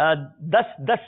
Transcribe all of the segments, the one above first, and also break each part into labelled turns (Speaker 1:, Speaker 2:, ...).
Speaker 1: 10-10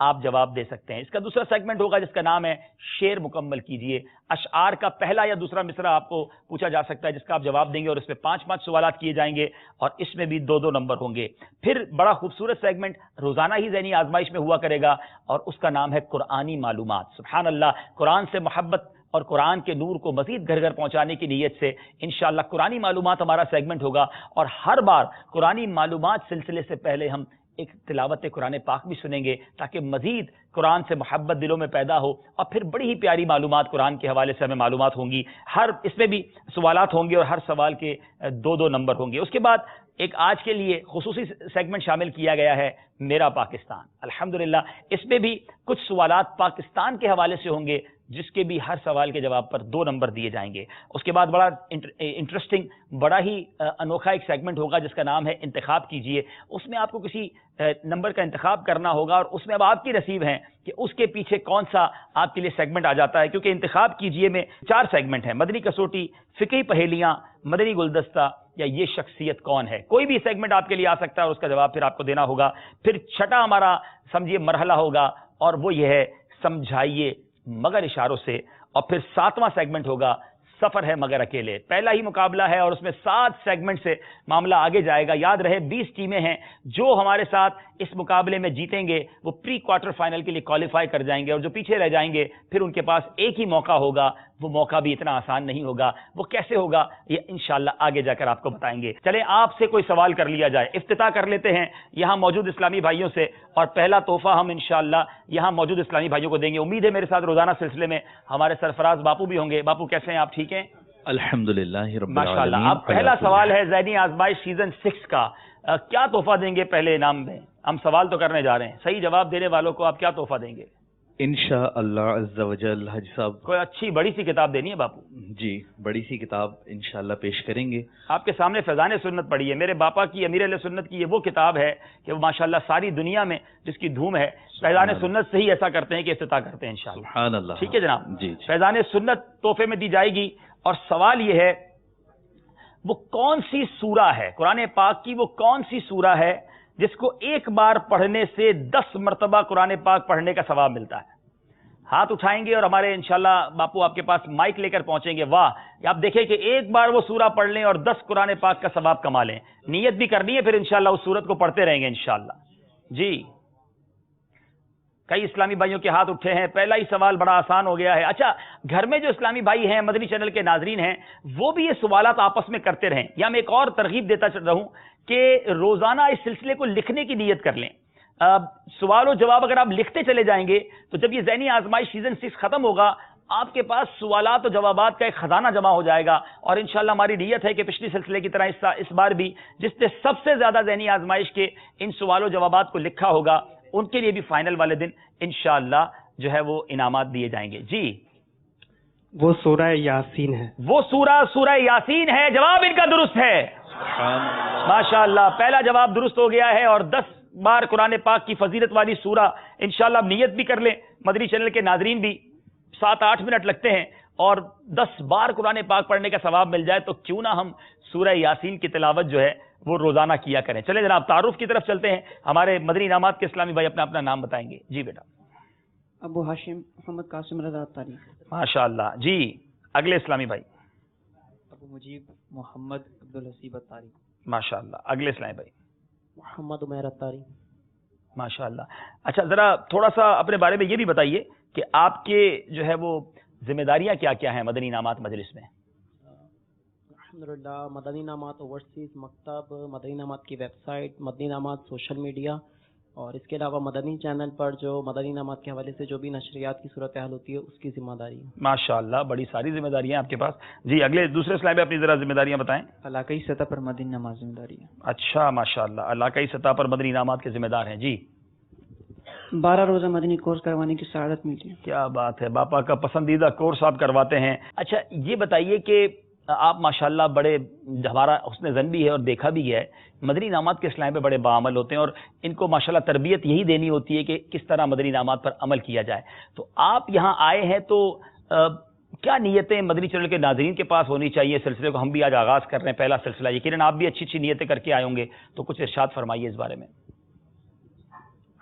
Speaker 1: آپ جواب دے سکتے ہیں. اس کا دوسرا سیگمنٹ ہوگا جس کا نام ہے شعر مکمل کیجئے. اشعار کا پہلا یا دوسرا مصرع آپ کو پوچھا جا سکتا ہے جس کا آپ جواب دیں گے اور اس پہ 5 سوالات کیے جائیں گے اور اس میں بھی 2 نمبر ہوں گے. پھر بڑا خوبصورت سیگمنٹ روزانہ ہی ذہنی آزمائش میں ہوا کرے گا اور اس کا نام ہے قرآنی معلومات. سبحان اللہ, قرآن سے محبت اور قرآن کے نور کو مزید گھر گھر پہنچانے کی نیت سے انشاءاللہ قرآنی معلومات ہمارا سیگمنٹ ہوگا اور ہر بار قرآنی معلومات سلسلے سے پہلے ہم ایک تلاوت قرآن پاک بھی سنیں گے تاکہ مزید قرآن سے محبت دلوں میں پیدا ہو اور پھر بڑی ہی پیاری معلومات قرآن کے حوالے سے ہمیں معلومات ہوں گی. اس میں بھی سوالات ہوں گے اور ہر سوال کے 2 نمبر ہوں گے. اس کے بعد ایک آج کے لیے خصوصی سیگمنٹ شامل کیا گیا ہے میرا پاکستان. الحمدللہ اس میں بھی کچھ سوالات پاکستان کے حوالے سے ہوں گے جس کے بھی ہر سوال کے جواب پر 2 نمبر دیے جائیں گے. اس کے بعد بڑا انٹرسٹنگ بڑا ہی انوکھا ایک سیگمنٹ ہوگا جس کا نام ہے انتخاب کیجئے. اس میں آپ کو کسی نمبر کا انتخاب کرنا ہوگا اور اس میں اب آپ کی نصیب ہیں کہ اس کے پیچھے کون سا آپ کے لیے سیگمنٹ آ جاتا ہے, کیونکہ انتخاب کیجئے میں 4 سیگمنٹ ہیں: مدنی کسوٹی, فقہی پہیلیاں, مدنی گلدستہ یا یہ شخصیت کون ہے. کوئی بھی سیگمنٹ آپ کے لیے آ سکتا ہے اور اس کا جواب پھر آپ کو دینا ہوگا. پھر چھٹا ہمارا سمجھیے مرحلہ ہوگا اور وہ یہ ہے سمجھائیے مگر اشاروں سے. اور پھر 7واں سیگمنٹ ہوگا سفر ہے مگر اکیلے. پہلا ہی مقابلہ ہے اور اس میں 7 سیگمنٹ سے معاملہ آگے جائے گا. یاد رہے 20 ٹیمیں ہیں جو ہمارے ساتھ اس مقابلے میں جیتیں گے وہ پری کوارٹر فائنل کے لیے کوالیفائی کر جائیں گے اور جو پیچھے رہ جائیں گے پھر ان کے پاس ایک ہی موقع ہوگا. وہ موقع بھی اتنا آسان نہیں ہوگا. وہ کیسے ہوگا یہ انشاءاللہ آگے جا کر آپ کو بتائیں گے. چلیں آپ سے کوئی سوال کر لیا جائے. افتتاح کر لیتے ہیں یہاں موجود اسلامی بھائیوں سے اور پہلا تحفہ ہم انشاءاللہ یہاں موجود اسلامی بھائیوں کو دیں گے. امید ہے میرے ساتھ روزانہ سلسلے میں ہمارے سرفراز باپو بھی ہوں گے. باپو کیسے ہیں آپ, ٹھیک ہیں؟
Speaker 2: الحمدللہ رب
Speaker 1: ماشاءاللہ.
Speaker 2: العالمین.
Speaker 1: اب پہلا سوال ہے ذہنی آزمائش سیزن 6 کا. کیا تحفہ دیں گے پہلے انعام میں؟ ہم سوال تو کرنے جا رہے ہیں, صحیح جواب دینے والوں کو آپ کیا تحفہ دیں گے؟
Speaker 2: انشاءاللہ عز و جل حاجی صاحب
Speaker 1: کوئی اچھی بڑی سی کتاب دینی ہے باپو.
Speaker 2: جی بڑی سی کتاب انشاءاللہ پیش کریں گے.
Speaker 1: آپ کے سامنے فیضان سنت پڑھی ہے. میرے باپا کی, امیر علیہ سنت کی یہ وہ کتاب ہے کہ وہ ماشاءاللہ ساری دنیا میں جس کی دھوم ہے. فیضان سنت سے ہی ایسا کرتے ہیں کہ افتتاح کرتے ہیں انشاءاللہ.
Speaker 2: سبحان اللہ.
Speaker 1: ٹھیک ہے جناب.
Speaker 2: جی
Speaker 1: فیضان سنت تحفے میں دی جائے گی. اور سوال یہ ہے وہ کون سی سورہ ہے قرآن پاک کی, وہ کون سی سورہ ہے جس کو ایک بار پڑھنے سے 10 مرتبہ قرآن پاک پڑھنے کا ثواب ملتا ہے؟ ہاتھ اٹھائیں گے اور ہمارے انشاءاللہ باپو آپ کے پاس مائک لے کر پہنچیں گے. واہ, آپ دیکھیں کہ ایک بار وہ سورہ پڑھ لیں اور 10 قرآن پاک کا ثواب کما لیں. نیت بھی کرنی ہے, پھر انشاءاللہ اس سورت کو پڑھتے رہیں گے انشاءاللہ. جی کئی اسلامی بھائیوں کے ہاتھ اٹھے ہیں. پہلا ہی سوال بڑا آسان ہو گیا ہے. اچھا, گھر میں جو اسلامی بھائی ہیں, مدنی چینل کے ناظرین ہیں, وہ بھی یہ سوالات آپس میں کرتے رہیں. یا میں ایک اور ترغیب دیتا چل رہا ہوں کہ روزانہ اس سلسلے کو لکھنے کی نیت کر لیں. سوال و جواب اگر آپ لکھتے چلے جائیں گے تو جب یہ ذہنی آزمائش سیزن 6 ختم ہوگا آپ کے پاس سوالات و جوابات کا ایک خزانہ جمع ہو جائے گا. اور انشاءاللہ ہماری نیت ہے کہ پچھلی سلسلے کی طرح اس بار بھی جس نے سب سے زیادہ ذہنی آزمائش کے ان سوال و جوابات کو لکھا ہوگا ان کے لیے بھی فائنل والے دن انشاءاللہ جو ہے وہ انعامات دیے جائیں گے. جی
Speaker 3: وہ سورہ یاسین ہے.
Speaker 1: وہ سورہ یاسین ہے. جواب ان کا درست ہے. ماشاءاللہ, پہلا جواب درست ہو گیا ہے. اور 10 بار قرآن پاک کی فضیلت والی سورہ انشاءاللہ نیت بھی کر لیں. مدنی چینل کے ناظرین بھی 7-8 منٹ لگتے ہیں اور 10 بار قرآن پاک پڑھنے کا ثواب مل جائے تو کیوں نہ ہم سورہ یاسین کی تلاوت جو ہے وہ روزانہ کیا کریں. چلیں جناب تعارف کی طرف چلتے ہیں. ہمارے مدنی انعامات کے اسلامی بھائی اپنا اپنا نام بتائیں گے. جی بیٹا.
Speaker 3: ابو ہاشم محمد قاسم رضا تاری.
Speaker 1: ماشاءاللہ. جی اگلے اسلامی بھائی.
Speaker 4: ابو مجیب محمد عبدالحسیب اتاری.
Speaker 1: ماشاءاللہ. اگلے اسلامی بھائی.
Speaker 3: محمد عمیر اتاری.
Speaker 1: ماشاءاللہ. اچھا, ذرا تھوڑا سا اپنے بارے میں یہ بھی بتائیے کہ آپ کے جو ہے وہ ذمہ داریاں کیا کیا ہیں مدنی انعامات مجلس میں؟
Speaker 3: الحمدللہ مدنی انعامات اوورسیز مکتب, مدنی انعامات کی ویب سائٹ, مدنی انعامات سوشل میڈیا اور اس کے علاوہ مدنی چینل پر جو مدنی انعامات کے حوالے سے جو بھی نشریات کی صورتحال ہوتی ہے اس کی ذمہ داری ہے.
Speaker 1: ماشاءاللہ, بڑی ساری ذمہ داریاں آپ کے پاس. جی اگلے دوسرے اسلام میں اپنی ذرا ذمہ داریاں بتائیں.
Speaker 4: علاقائی سطح پر مدنی انعامات ذمہ داری ہے.
Speaker 1: اچھا ماشاءاللہ, علاقائی سطح پر مدنی انعامات کے ذمہ دار ہیں. جی
Speaker 3: 12 روزہ مدنی کورس کروانے کی سعادت ملی.
Speaker 1: کیا بات ہے, باپا کا پسندیدہ کورس آپ کرواتے ہیں. اچھا یہ بتائیے کہ آپ ماشاءاللہ بڑے, ہمارا حسن ظن بھی ہے اور دیکھا بھی ہے, مدنی انعامات کے اسلام پہ بڑے باعمل ہوتے ہیں اور ان کو ماشاءاللہ تربیت یہی دینی ہوتی ہے کہ کس طرح مدنی انعامات پر عمل کیا جائے. تو آپ یہاں آئے ہیں تو کیا نیتیں مدنی چینل کے ناظرین کے پاس ہونی چاہیے؟ سلسلے کو ہم بھی آج آغاز کر رہے ہیں, پہلا سلسلہ, یقیناً آپ بھی اچھی اچھی نیتیں کر کے آئے ہوں گے, تو کچھ ارشاد فرمائیے اس بارے میں.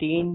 Speaker 3: 3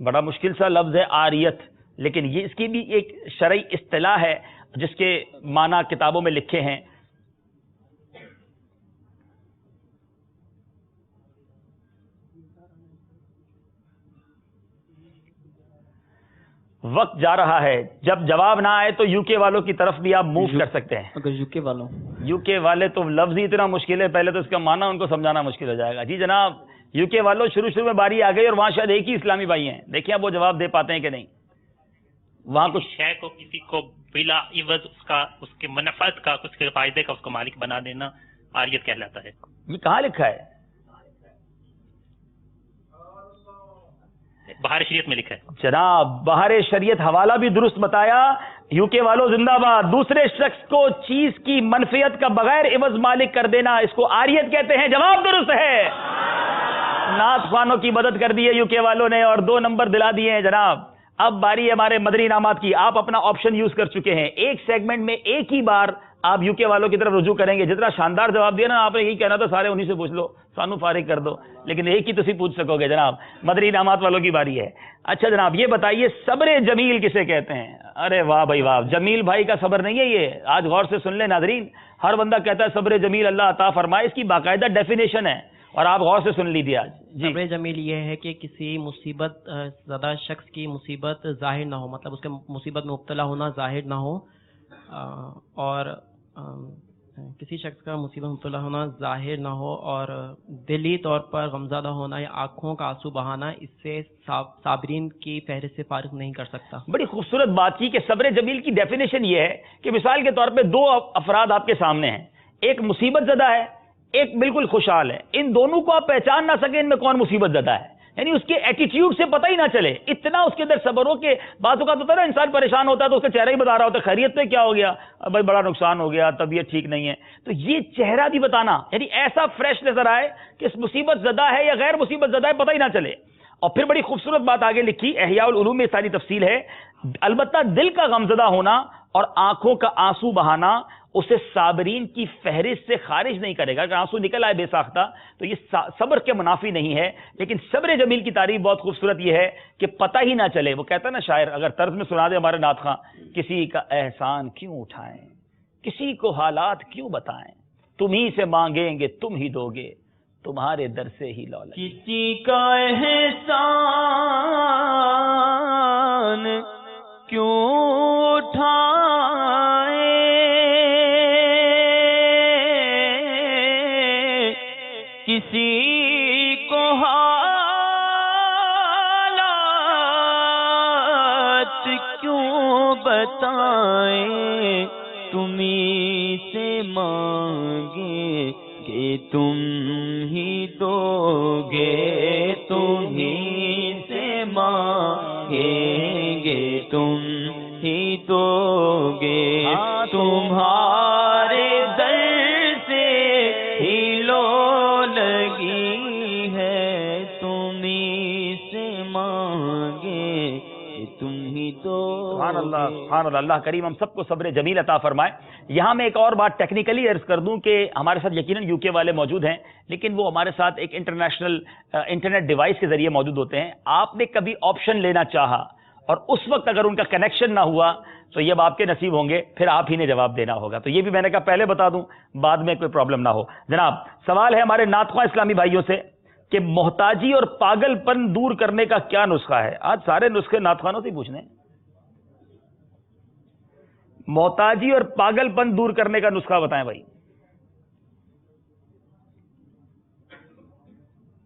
Speaker 1: بڑا مشکل سا لفظ ہے آریت، لیکن یہ اس کی بھی ایک شرعی اصطلاح ہے جس کے معنی کتابوں میں لکھے ہیں. وقت جا رہا ہے، جب جواب نہ آئے تو یو کے والوں کی طرف بھی آپ موو کر سکتے ہیں.
Speaker 5: اگر یو کے والوں،
Speaker 1: یو کے والے تو لفظ ہی اتنا مشکل ہے، پہلے تو اس کا معنی ان کو سمجھانا مشکل ہو جائے گا. جی جناب، یو کے والوں شروع میں باری آ گئی اور وہاں شاید ایک ہی اسلامی بھائی ہیں، دیکھیں اب وہ جواب دے پاتے ہیں کہ نہیں. وہاں کچھ
Speaker 6: شے کو کسی کو بلا عوض اس کے منفعت کا، اس کے فائدے کا اس کو مالک بنا دینا عاریت کہلاتا ہے.
Speaker 1: یہ کہاں لکھا ہے؟
Speaker 6: بہار شریعت میں لکھا ہے.
Speaker 1: جناب بہار شریعت حوالہ بھی درست بتایا. یو کے والوں زندہ باد. دوسرے شخص کو چیز کی منفعت کا بغیر عوض مالک کر دینا، اس کو عاریت کہتے ہیں. جواب درست ہے. نعت خوانوں کی مدد کر دی ہے یو کے والوں نے اور 2 نمبر دلا دیے ہیں. جناب اب باری ہے ہمارے مدنی انعامات کی. آپ اپنا آپشن یوز کر چکے ہیں. ایک سیگمنٹ میں ایک ہی بار آپ یو کے والوں کی طرف رجوع کریں گے. جتنا شاندار جواب دیا نا آپ نے، یہی کہنا تھا سارے انہی سے پوچھ لو، سانو فارغ کر دو، لیکن ایک ہی تو پوچھ سکو گے. جناب مدنی انعامات والوں کی باری ہے. اچھا جناب یہ بتائیے صبر جمیل کسے کہتے ہیں؟ ارے واہ بھائی واہ، جمیل بھائی کا صبر نہیں ہے یہ. آج غور سے سن لیں ناظرین، ہر بندہ کہتا ہے صبر جمیل اللہ عطا فرمائے، اس کی باقاعدہ ڈیفینیشن ہے اور آپ غور سے سن لیجیے آج. جی
Speaker 3: صبر جمیل یہ ہے کہ کسی مصیبت زدہ شخص کی مصیبت ظاہر نہ ہو، مطلب اس کے مصیبت میں مبتلا ہونا ظاہر نہ ہو، اور کسی شخص کا مصیبت میں مبتلا ہونا ظاہر نہ ہو اور دلی طور پر غمزدہ ہونا یا آنکھوں کا آنسو بہانا اس سے صابرین کی فہرست سے فارغ نہیں کر سکتا.
Speaker 1: بڑی خوبصورت بات کی کہ صبر جمیل کی ڈیفینیشن یہ ہے کہ مثال کے طور پہ 2 افراد آپ کے سامنے ہیں، ایک مصیبت زدہ ہے، ایک بالکل خوشحال ہے. ان دونوں کو آپ پہچان نہ سکیں ان میں کون مصیبت زدہ ہے، یعنی اس کے ایٹیٹیوڈ سے پتہ ہی نہ چلے. اتنا اس کے اندر صبر ہو کہ بعض اوقات ہوتا ہے نا انسان پریشان ہوتا ہے تو اس کا چہرہ ہی بتا رہا ہوتا ہے خیریت پہ کیا ہو گیا بھائی، بڑا نقصان ہو گیا، طبیعت ٹھیک نہیں ہے. تو یہ چہرہ بھی بتانا، یعنی ایسا فریش نظر آئے کہ اس مصیبت زدہ ہے یا غیر مصیبت زدہ ہے پتہ ہی نہ چلے. اور پھر بڑی خوبصورت بات آگے لکھی، احیاء العلوم میں ساری تفصیل ہے. البتہ دل کا غمزدہ ہونا اور آنکھوں کا آنسو بہانا اسے صابرین کی فہرست سے خارج نہیں کرے گا. اگر آنسو نکل آئے بے ساختہ تو یہ صبر کے منافی نہیں ہے. لیکن صبر جمیل کی تعریف بہت خوبصورت یہ ہے کہ پتہ ہی نہ چلے. وہ کہتا ہے نا شاعر، اگر طرز میں سنا دے ہمارے نعت خواں، کسی کا احسان کیوں اٹھائیں، کسی کو حالات کیوں بتائیں، تم ہی سے مانگیں گے تم ہی دو گے، تمہارے در سے ہی لو لگے.
Speaker 5: کسی کا احسان کیوں اٹھائے، کسی کو حالات کیوں بتائیں، تمہیں سے مانگے کہ تم ہی دو گے، تمہیں سے مانگیں گے تم ہی دو گے، تمہارے در سے ہی لو لگی ہے، تمہیں سے مانگے کہ تم ہی دو.
Speaker 1: سبحان اللہ سبحان اللہ. اللہ کریم ہم سب کو صبر جمیل عطا فرمائے. یہاں میں ایک اور بات ٹیکنیکلی عرض کر دوں کہ ہمارے ساتھ یقیناً یو کے والے موجود ہیں، لیکن وہ ہمارے ساتھ ایک انٹرنیشنل انٹرنیٹ ڈیوائس کے ذریعے موجود ہوتے ہیں. آپ نے کبھی آپشن لینا چاہا اور اس وقت اگر ان کا کنیکشن نہ ہوا تو یہ اب آپ کے نصیب ہوں گے، پھر آپ ہی نے جواب دینا ہوگا. تو یہ بھی میں نے کہا پہلے بتا دوں، بعد میں کوئی پرابلم نہ ہو. جناب سوال ہے ہمارے نعت خواں اسلامی بھائیوں سے کہ محتاجی اور پاگل پن دور کرنے کا کیا نسخہ ہے؟ آج سارے نسخے نعت خوانوں سے ہی پوچھنے ہیں. محتاجی اور پاگل پن دور کرنے کا نسخہ بتائیں بھائی.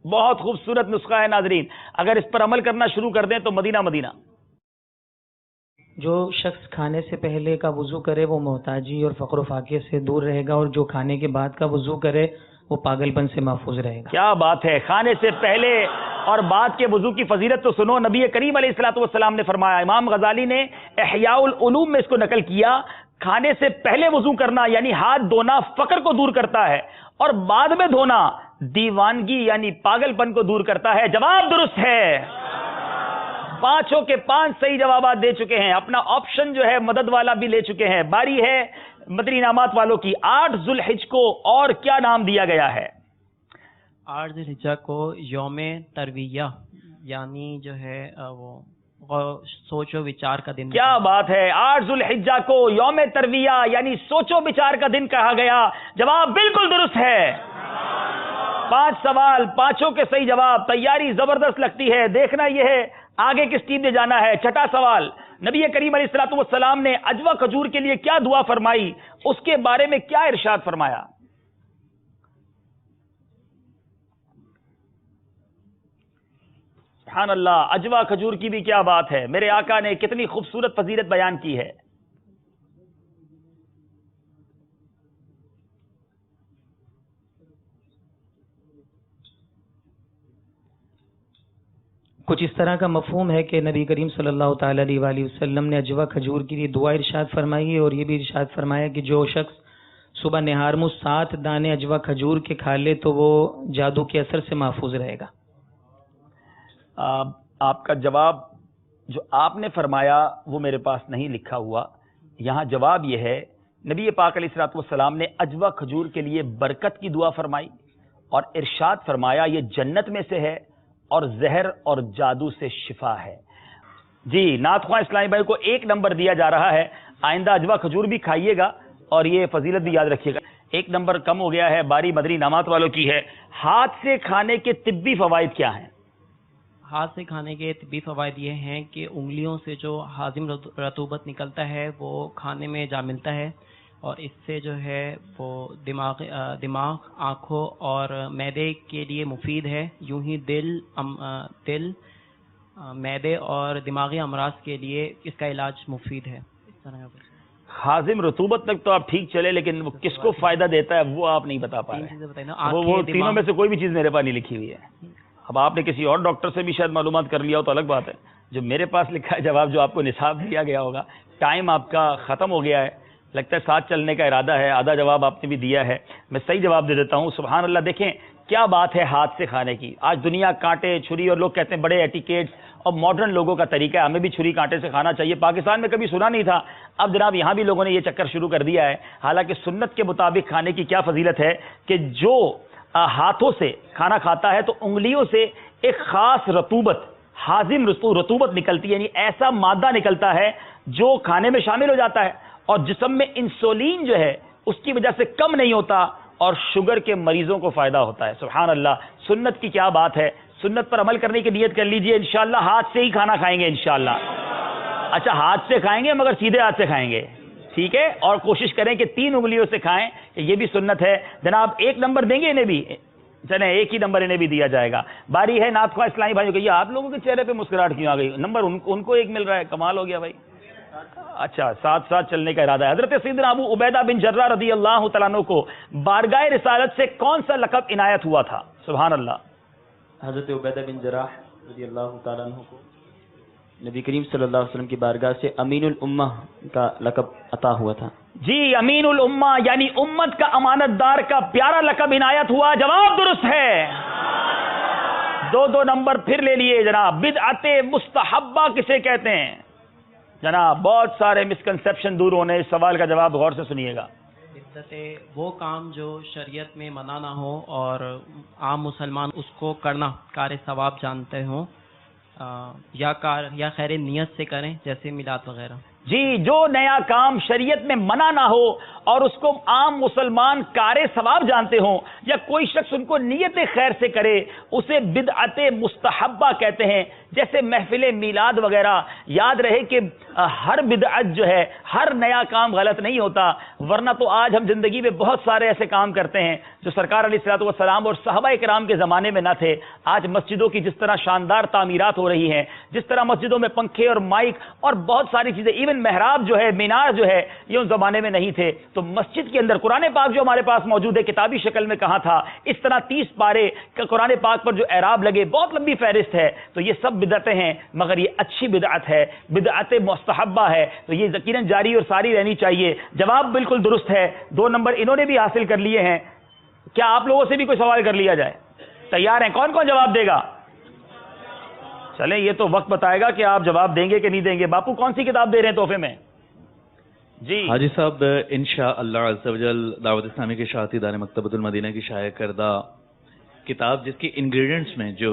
Speaker 1: بہت خوبصورت نسخہ ہے ناظرین، اگر اس پر عمل کرنا شروع کر دیں تو مدینہ مدینہ.
Speaker 4: جو شخص کھانے سے پہلے کا وضو کرے وہ محتاجی اور فقر و فاقے سے دور رہے گا، اور جو کھانے کے بعد کا وضو کرے وہ پاگل پن سے محفوظ رہے گا.
Speaker 1: کیا بات ہے! کھانے سے پہلے اور بعد کے وضو کی فضیلت تو سنو. نبی کریم علیہ الصلوۃ والسلام نے فرمایا، امام غزالی نے احیاء العلوم میں اس کو نقل کیا، کھانے سے پہلے وضو کرنا یعنی ہاتھ دھونا فقر کو دور کرتا ہے، اور بعد میں دھونا دیوانگی یعنی پاگل پن کو دور کرتا ہے. جواب درست ہے. 5 کے 5 صحیح جوابات دے چکے ہیں. اپنا آپشن جو ہے مدد والا بھی لے چکے ہیں. باری ہے مدنی انعامات والوں کی. 8 ذوالحجہ کو اور کیا نام دیا گیا ہے؟
Speaker 3: 8 ذوالحجہ کو یوم ترویہ یعنی جو ہے وہ سوچ و وچار کا دن.
Speaker 1: کیا بات ہے. 8 ذوالحجہ کو یوم ترویہ یعنی سوچ و بچار کا دن کہا گیا. جواب بالکل درست ہے. 5 سوال، 5 کے صحیح جواب. تیاری زبردست لگتی ہے. دیکھنا یہ ہے آگے کس ٹیم نے جانا ہے. 6واں سوال، نبی کریم علیہ الصلوۃ والسلام نے عجوہ کھجور کے لیے کیا دعا فرمائی، اس کے بارے میں کیا ارشاد فرمایا؟ سبحان اللہ، عجوہ کھجور کی بھی کیا بات ہے. میرے آقا نے کتنی خوبصورت فضیلت بیان کی ہے.
Speaker 4: کچھ اس طرح کا مفہوم ہے کہ نبی کریم صلی اللہ تعالی علیہ وآلہ وسلم نے عجوہ کھجور کے لیے دعا ارشاد فرمائی ہے، اور یہ بھی ارشاد فرمایا کہ جو شخص صبح نہار میں 7 دانے عجوہ کھجور کے کھا لے تو وہ جادو کے اثر سے محفوظ رہے گا.
Speaker 1: آپ کا جواب جو آپ نے فرمایا وہ میرے پاس نہیں لکھا ہوا. یہاں جواب یہ ہے نبی پاک علیہ الصلوۃ والسلام نے عجوہ کھجور کے لیے برکت کی دعا فرمائی اور ارشاد فرمایا یہ جنت میں سے ہے اور زہر اور جادو سے شفا ہے. جی نعت خواں اسلامی بھائی کو 1 نمبر دیا جا رہا ہے. آئندہ عجوہ کھجور بھی کھائیے گا اور یہ فضیلت بھی یاد رکھیے گا. 1 نمبر کم ہو گیا ہے. باری مدنی انعامات والوں کی ہے. ہاتھ سے کھانے کے طبی فوائد کیا ہیں؟
Speaker 3: ہاتھ سے کھانے کے طبی فوائد یہ ہیں کہ انگلیوں سے جو ہاضم رطوبت نکلتا ہے وہ کھانے میں جا ملتا ہے، اور اس سے جو ہے وہ دماغ، آنکھوں اور معدے کے لیے مفید ہے. یوں ہی دل، معدے اور دماغی امراض کے لیے اس کا علاج مفید ہے. اس طرح
Speaker 1: ہاضم رطوبت تک تو آپ ٹھیک چلے، لیکن وہ کس کو فائدہ دیتا ہے وہ آپ نہیں بتا پا رہے. وہ تینوں میں سے کوئی بھی چیز میرے پاس نہیں لکھی ہوئی ہے. اب آپ نے کسی اور ڈاکٹر سے بھی شاید معلومات کر لیا ہو تو الگ بات ہے. جو میرے پاس لکھا ہے جواب، جو آپ کو نصاب دیا گیا ہوگا، ٹائم آپ کا ختم ہو گیا ہے. لگتا ہے ساتھ چلنے کا ارادہ ہے. آدھا جواب آپ نے بھی دیا ہے. میں صحیح جواب دے دیتا ہوں. سبحان اللہ. دیکھیں کیا بات ہے ہاتھ سے کھانے کی. آج دنیا کانٹے چھری اور لوگ کہتے ہیں بڑے ایٹیکیٹس اور ماڈرن لوگوں کا طریقہ ہے، ہمیں بھی چھری کانٹے سے کھانا چاہیے. پاکستان میں کبھی سنا نہیں تھا، اب جناب یہاں بھی لوگوں نے یہ چکر شروع کر دیا ہے. حالانکہ سنت کے مطابق کھانے کی کیا فضیلت ہے کہ جو ہاتھوں سے کھانا کھاتا ہے تو انگلیوں سے ایک خاص رطوبت، ہاضم رطوبت نکلتی ہے، یعنی ایسا مادہ نکلتا ہے جو کھانے میں شامل ہو جاتا ہے اور جسم میں انسولین جو ہے اس کی وجہ سے کم نہیں ہوتا اور شوگر کے مریضوں کو فائدہ ہوتا ہے. سبحان اللہ. سنت کی کیا بات ہے. سنت پر عمل کرنے کی نیت کر لیجئے. انشاءاللہ ہاتھ سے ہی کھانا کھائیں گے انشاءاللہ. اچھا ہاتھ سے کھائیں گے مگر سیدھے ہاتھ سے کھائیں گے، ٹھیک ہے؟ اور کوشش کریں کہ 3 انگلیوں سے کھائیں، یہ بھی سنت ہے. جناب 1 نمبر دیں گے انہیں بھی؟ چلیں 1 ہی نمبر انہیں بھی دیا جائے گا. باری ہے نعت خواہ اسلامی بھائیوں کی. یہ آپ لوگوں کے چہرے پہ مسکراہٹ کیوں آ گئی؟ نمبر ان کو 1 مل رہا ہے. کمال ہو گیا بھائی. اچھا ساتھ چلنے کا ارادہ ہے. حضرت سیدنا ابو عبیدہ بن جرہ رضی اللہ تعالیٰ عنہ کو بارگاہ رسالت سے کون سا لقب عنایت ہوا تھا؟ سبحان اللہ.
Speaker 5: حضرت عبیدہ بن جراح رضی اللہ تعالیٰ عنہ کو نبی کریم صلی اللہ علیہ وسلم کی بارگاہ سے امین الامہ کا لقب عطا ہوا تھا. جی
Speaker 1: امین الامہ یعنی امت کا امانت دار کا پیارا لقب عنایت ہوا. جواب درست ہے. 2 نمبر پھر لے لیے جناب. بدعت مستحبہ کسے کہتے ہیں؟ جناب بہت سارے مسکنسیپشن دور ہونے. اس سوال کا جواب غور سے سنیے گا.
Speaker 3: بدعت وہ کام جو شریعت میں منع نہ ہو اور عام مسلمان اس کو کرنا کار ثواب جانتے ہوں، یا خیر نیت سے کریں، جیسے میلاد وغیرہ.
Speaker 1: جی جو نیا کام شریعت میں منع نہ ہو اور اس کو عام مسلمان کار ثواب جانتے ہوں یا کوئی شخص ان کو نیت خیر سے کرے، اسے بدعت مستحبہ کہتے ہیں. جیسے محفل میلاد وغیرہ. یاد رہے کہ ہر بدعت جو ہے، ہر نیا کام غلط نہیں ہوتا، ورنہ تو آج ہم زندگی میں بہت سارے ایسے کام کرتے ہیں جو سرکار علیہ الصلوۃ والسلام اور صحابہ کرام کے زمانے میں نہ تھے. آج مسجدوں کی جس طرح شاندار تعمیرات ہو رہی ہیں، جس طرح مسجدوں میں پنکھے اور مائک اور بہت ساری چیزیں، ایون محراب جو ہے، مینار جو ہے، یہ اس زمانے میں نہیں تھے. تو مسجد کے اندر قرآن پاک جو ہمارے پاس موجود ہے کتابی شکل میں کہاں تھا، اس طرح 30 پارے قرآن پاک پر جو اعراب لگے، بہت لمبی فہرست ہے. تو یہ سب بدعتیں ہیں، مگر یہ اچھی بدعت ہے، بدعت مستحبہ ہے. تو یہ یقیناً جاری اور ساری رہنی چاہیے. جواب بالکل درست ہے. 2 نمبر انہوں نے بھی حاصل کر لیے ہیں. کیا آپ لوگوں سے بھی کوئی سوال کر لیا جائے؟ تیار ہیں؟ کون کون جواب دے گا؟ چلیں یہ تو وقت بتائے گا کہ آپ جواب دیں گے کہ نہیں دیں گے. باپو کون سی کتاب دے رہے ہیں تحفے میں؟ جی
Speaker 2: حاجی صاحب انشاءاللہ عز و جل دعوت اسلامی کے شاعتی ادارے مکتبۃ المدینہ کی شائع کردہ کتاب، جس کی انگریڈینٹس میں جو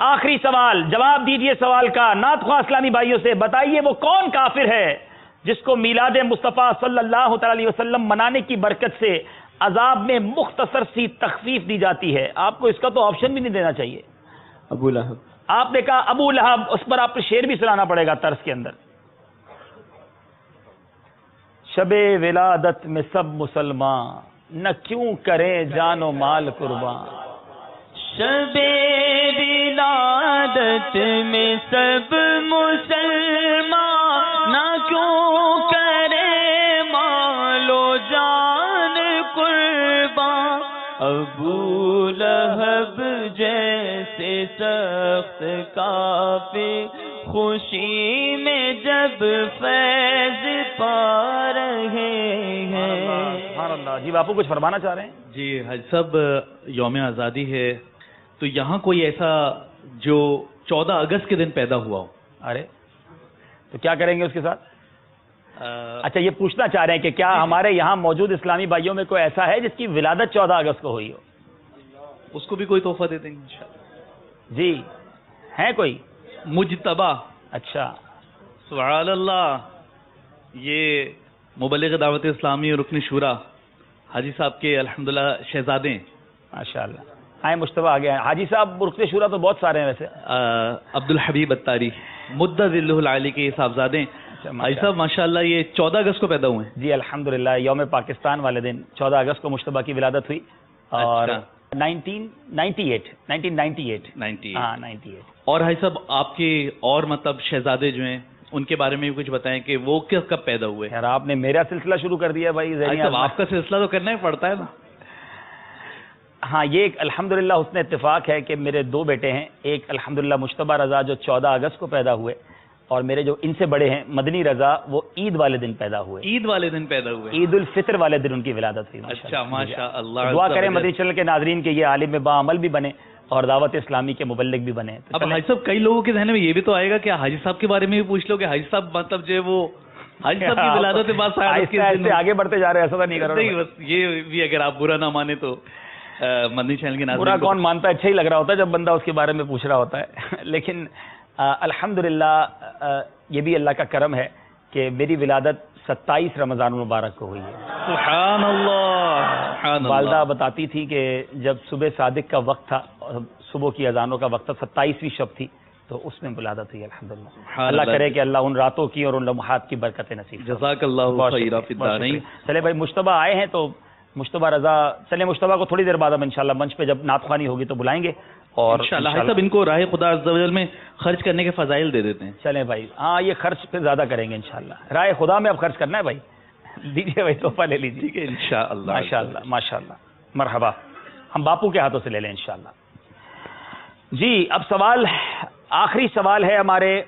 Speaker 1: آخری سوال، جواب دیجئے سوال کا نعت خواہ اسلامی بھائیوں سے، بتائیے وہ کون کافر ہے جس کو میلاد مصطفیٰ صلی اللہ تعالی علیہ وسلم منانے کی برکت سے عذاب میں مختصر سی تخفیف دی جاتی ہے؟ آپ کو اس کا تو آپشن بھی نہیں دینا چاہیے.
Speaker 5: ابو لہب.
Speaker 1: آپ نے کہا ابو لہب، اس پر آپ کو شعر بھی سنانا پڑے گا طرز کے اندر. شب ولادت میں سب مسلمان، نہ کیوں کریں جان و مال قربان.
Speaker 5: شب ولادت میں سب مسلمان، نہ کیوں کرے مال و جان قربان. ابو لہب جیسے سخت کافر خوشی میں جب فیض پا رہے ہیں.
Speaker 1: سبحان اللہ. جی باپو کچھ فرمانا چاہ رہے ہیں؟
Speaker 2: جی حاج صاحب، یوم آزادی ہے تو یہاں کوئی ایسا جو 14 اگست کے دن پیدا ہوا ہو؟
Speaker 1: ارے تو کیا کریں گے اس کے ساتھ؟ اچھا یہ پوچھنا چاہ رہے ہیں کہ کیا ہمارے یہاں موجود اسلامی بھائیوں میں کوئی ایسا ہے جس کی ولادت 14 اگست کو ہوئی ہو؟
Speaker 2: اس کو بھی کوئی تحفہ دے دیں گے انشاءاللہ.
Speaker 1: جی ہے کوئی
Speaker 2: مجتبہ.
Speaker 1: اچھا
Speaker 2: سبحان اللہ. یہ مبلغ دعوت اسلامی اور رکن شورا حاجی صاحب کے الحمدللہ شہزادے.
Speaker 1: ماشاء اللہ. آئے مشتبہ آ گیا. حاجی صاحب رکن شورا تو بہت سارے ہیں ویسے.
Speaker 2: عبدالحبیب اتاری مدہ ذلہ العالی کے صاحبزادے. حاجی صاحب ماشاءاللہ یہ 14 اگست کو پیدا ہوئے ہیں.
Speaker 1: جی الحمدللہ. یوم پاکستان والے دن 14 اگست کو مشتبہ کی ولادت ہوئی اور 1998. ہاں 98.
Speaker 2: اور حاجی صاحب آپ کے اور مطلب شہزادے جو ہیں ان کے بارے میں بھی کچھ بتائیں کہ وہ کب پیدا ہوئے؟
Speaker 1: یار آپ نے میرا سلسلہ شروع کر دیا بھائی.
Speaker 2: صاحب آپ کا سلسلہ تو کرنا ہی پڑتا ہے نا.
Speaker 1: ہاں یہ ایک الحمدللہ حسن اتفاق ہے کہ میرے 2 بیٹے ہیں. ایک الحمدللہ مجتبہ رضا جو 14 اگست کو پیدا ہوئے، اور میرے جو ان سے بڑے ہیں مدنی رضا وہ عید والے دن پیدا ہوئے.
Speaker 2: عید والے دن پیدا ہوئے.
Speaker 1: عید الفطر والے دن ان کی ولادت ہوئی.
Speaker 2: اچھا ماشاء اللہ.
Speaker 1: دعا کریں مدنی چینل کے ناظرین کے یہ عالم با عمل بھی بنے اور دعوت اسلامی کے مبلغ بھی بنے.
Speaker 2: اب حاجی صاحب کئی لوگوں کے ذہن میں یہ بھی تو آئے گا کہ حاجی صاحب کے بارے میں بھی پوچھ لو کہ حاجی صاحب مطلب جو ہے وہ حاجی صاحب کی ولادت کے بعد
Speaker 1: آہستہ آگے بڑھتے جا رہے ہیں. ایسا نہیں کر رہا.
Speaker 2: بس یہ بھی اگر آپ برا نہ مانے تو مدنی چینل کے ناظرین
Speaker 1: برا کون مانتا ہے؟ اچھا ہی لگ رہا ہوتا ہے جب بندہ اس کے بارے میں پوچھ رہا ہوتا ہے. لیکن الحمدللہ یہ بھی اللہ کا کرم ہے کہ میری ولادت 27 رمضان المبارک کو ہوئی ہے.
Speaker 2: سبحان اللہ.
Speaker 1: والدہ بتاتی تھی کہ جب صبح صادق کا وقت تھا، صبح کی اذانوں کا وقت تھا، 27ویں شب تھی، تو اس میں ولادت ہوئی الحمدللہ. اللہ کرے کہ اللہ ان راتوں کی اور ان لمحات کی برکتیں نصیب.
Speaker 2: جزاک اللہ خیر فی الدارین.
Speaker 1: چلے بھائی مشتبہ آئے ہیں تو مشتبہ رضا، چلے مشتبہ کو تھوڑی دیر بعد ہم انشاءاللہ منچ پہ جب نعت خوانی ہوگی تو بلائیں گے اور
Speaker 2: انشاءاللہ سب ان کو راہ خدا عز و جل میں خرچ کرنے کے فضائل دے دیتے ہیں.
Speaker 1: چلیں بھائی. ہاں یہ خرچ پہ زیادہ کریں گے انشاءاللہ. راہ خدا میں اب خرچ کرنا ہے بھائی. دیجیے بھائی تحفہ لے لیجیے.
Speaker 2: ٹھیک ہے انشاءاللہ.
Speaker 1: ماشاءاللہ ماشاءاللہ. مرحبا. ہم باپو کے ہاتھوں سے لے لیں انشاءاللہ. جی اب سوال، آخری سوال ہے ہمارے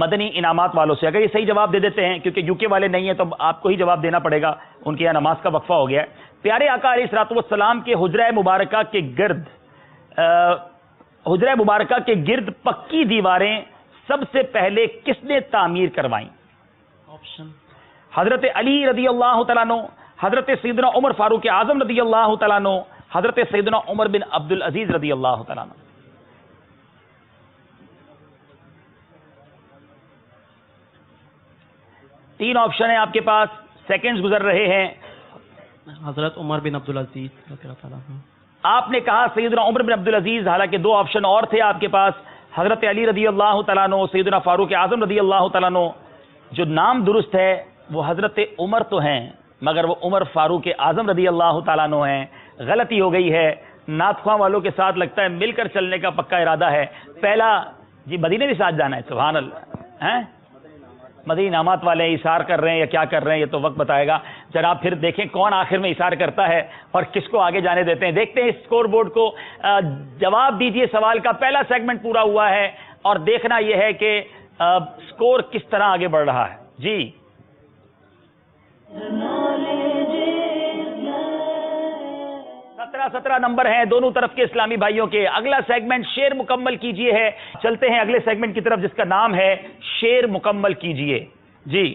Speaker 1: مدنی انعامات والوں سے. اگر یہ صحیح جواب دے دیتے ہیں، کیونکہ یو کے والے نہیں ہیں تو آپ کو ہی جواب دینا پڑے گا، ان کے یہاں نماز کا وقفہ ہو گیا ہے. پیارے آقا علیہ الصلوۃ والسلام کے حجرہ مبارکہ کے گرد پکی دیواریں سب سے پہلے کس نے تعمیر کروائیں؟
Speaker 3: آپشن:
Speaker 1: حضرت علی رضی اللہ تعالیٰ عنہ، حضرت سیدنا عمر فاروق اعظم رضی اللہ تعالیٰ عنہ، حضرت سیدنا عمر بن عبد العزیز رضی اللہ تعالیٰ عنہ. تین آپشن ہیں آپ کے پاس، سیکنڈز گزر رہے ہیں.
Speaker 3: حضرت عمر بن عبدالعزیز رضی اللہ تعالیٰ عنہ.
Speaker 1: آپ نے کہا سیدنا عمر بن عبدالعزیز، حالانکہ 2 آپشن اور تھے آپ کے پاس، حضرت علی رضی اللہ تعالیٰ عنہ، سیدنا فاروق اعظم رضی اللہ تعالیٰ عنہ. جو نام درست ہے وہ حضرت عمر تو ہیں مگر وہ عمر فاروق اعظم رضی اللہ تعالیٰ عنہ ہیں. غلطی ہو گئی ہے. نعت خواں والوں کے ساتھ لگتا ہے مل کر چلنے کا پکا ارادہ ہے. پہلا جی مدینے بھی ساتھ جانا ہے. سبحان اللہ. ہیں مدنی انعامات والے اثار کر رہے ہیں یا کیا کر رہے ہیں یہ تو وقت بتائے گا. ذرا پھر دیکھیں کون آخر میں اثار کرتا ہے اور کس کو آگے جانے دیتے ہیں. دیکھتے ہیں اسکور بورڈ کو. جواب دیجئے سوال کا. پہلا سیگمنٹ پورا ہوا ہے اور دیکھنا یہ ہے کہ اسکور کس طرح آگے بڑھ رہا ہے. جی 17 نمبر ہیں دونوں طرف کے اسلامی بھائیوں کے. اگلا سیگمنٹ شعر مکمل کیجئے ہے. چلتے ہیں اگلے سیگمنٹ کی طرف جس کا نام ہے شعر مکمل کیجئے. جی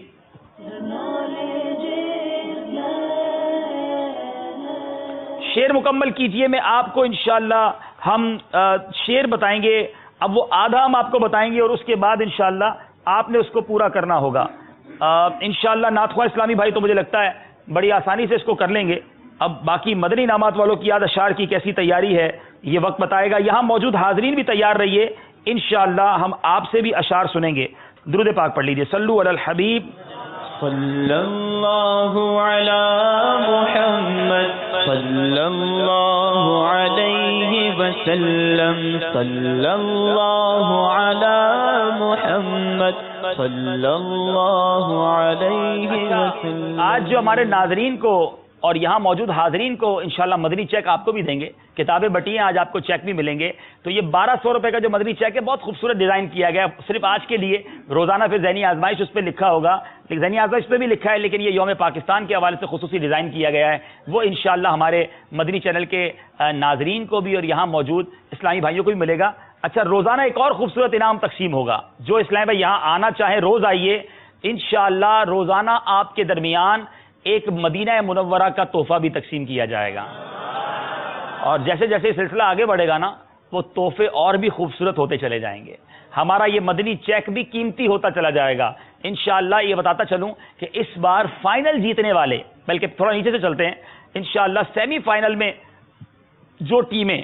Speaker 1: شعر مکمل کیجئے میں آپ کو انشاءاللہ ہم شعر بتائیں گے اب وہ آدھا ہم آپ کو بتائیں گے اور اس کے بعد انشاءاللہ آپ نے اس کو پورا کرنا ہوگا. انشاءاللہ نعت خواہ اسلامی بھائی تو مجھے لگتا ہے بڑی آسانی سے اس کو کر لیں گے. اب باقی مدنی انعامات والوں کی یاد اشعار کی کیسی تیاری ہے یہ وقت بتائے گا. یہاں موجود حاضرین بھی تیار رہیے, انشاءاللہ ہم آپ سے بھی اشعار سنیں گے. درود پاک پڑھ لیجئے. صلو علی الحبیب
Speaker 5: صلی اللہ علی محمد صلی اللہ علیہ وسلم صلی اللہ علی محمد صلی اللہ علیہ وسلم.
Speaker 1: آج جو ہمارے ناظرین کو اور یہاں موجود حاضرین کو انشاءاللہ مدنی چیک آپ کو بھی دیں گے. کتابیں بٹی ہیں, آج آپ کو چیک بھی ملیں گے. تو یہ 1200 روپے کا جو مدنی چیک ہے بہت خوبصورت ڈیزائن کیا گیا صرف آج کے لیے. روزانہ پھر ذہنی آزمائش اس پہ لکھا ہوگا, ذہنی آزمائش پہ بھی لکھا ہے, لیکن یہ یوم پاکستان کے حوالے سے خصوصی ڈیزائن کیا گیا ہے. وہ انشاءاللہ ہمارے مدنی چینل کے ناظرین کو بھی اور یہاں موجود اسلامی بھائیوں کو بھی ملے گا. اچھا, روزانہ ایک اور خوبصورت انعام تقسیم ہوگا. جو اسلامی بھائی یہاں آنا چاہیں روز آئیے. انشاءاللہ روزانہ آپ کے درمیان ایک مدینہ منورہ کا تحفہ بھی تقسیم کیا جائے گا, اور جیسے جیسے سلسلہ آگے بڑھے گا نا وہ تحفے اور بھی خوبصورت ہوتے چلے جائیں گے. ہمارا یہ مدنی چیک بھی قیمتی ہوتا چلا جائے گا. انشاءاللہ یہ بتاتا چلوں کہ اس بار فائنل جیتنے والے, بلکہ تھوڑا نیچے سے چلتے ہیں, انشاءاللہ سیمی فائنل میں جو ٹیمیں,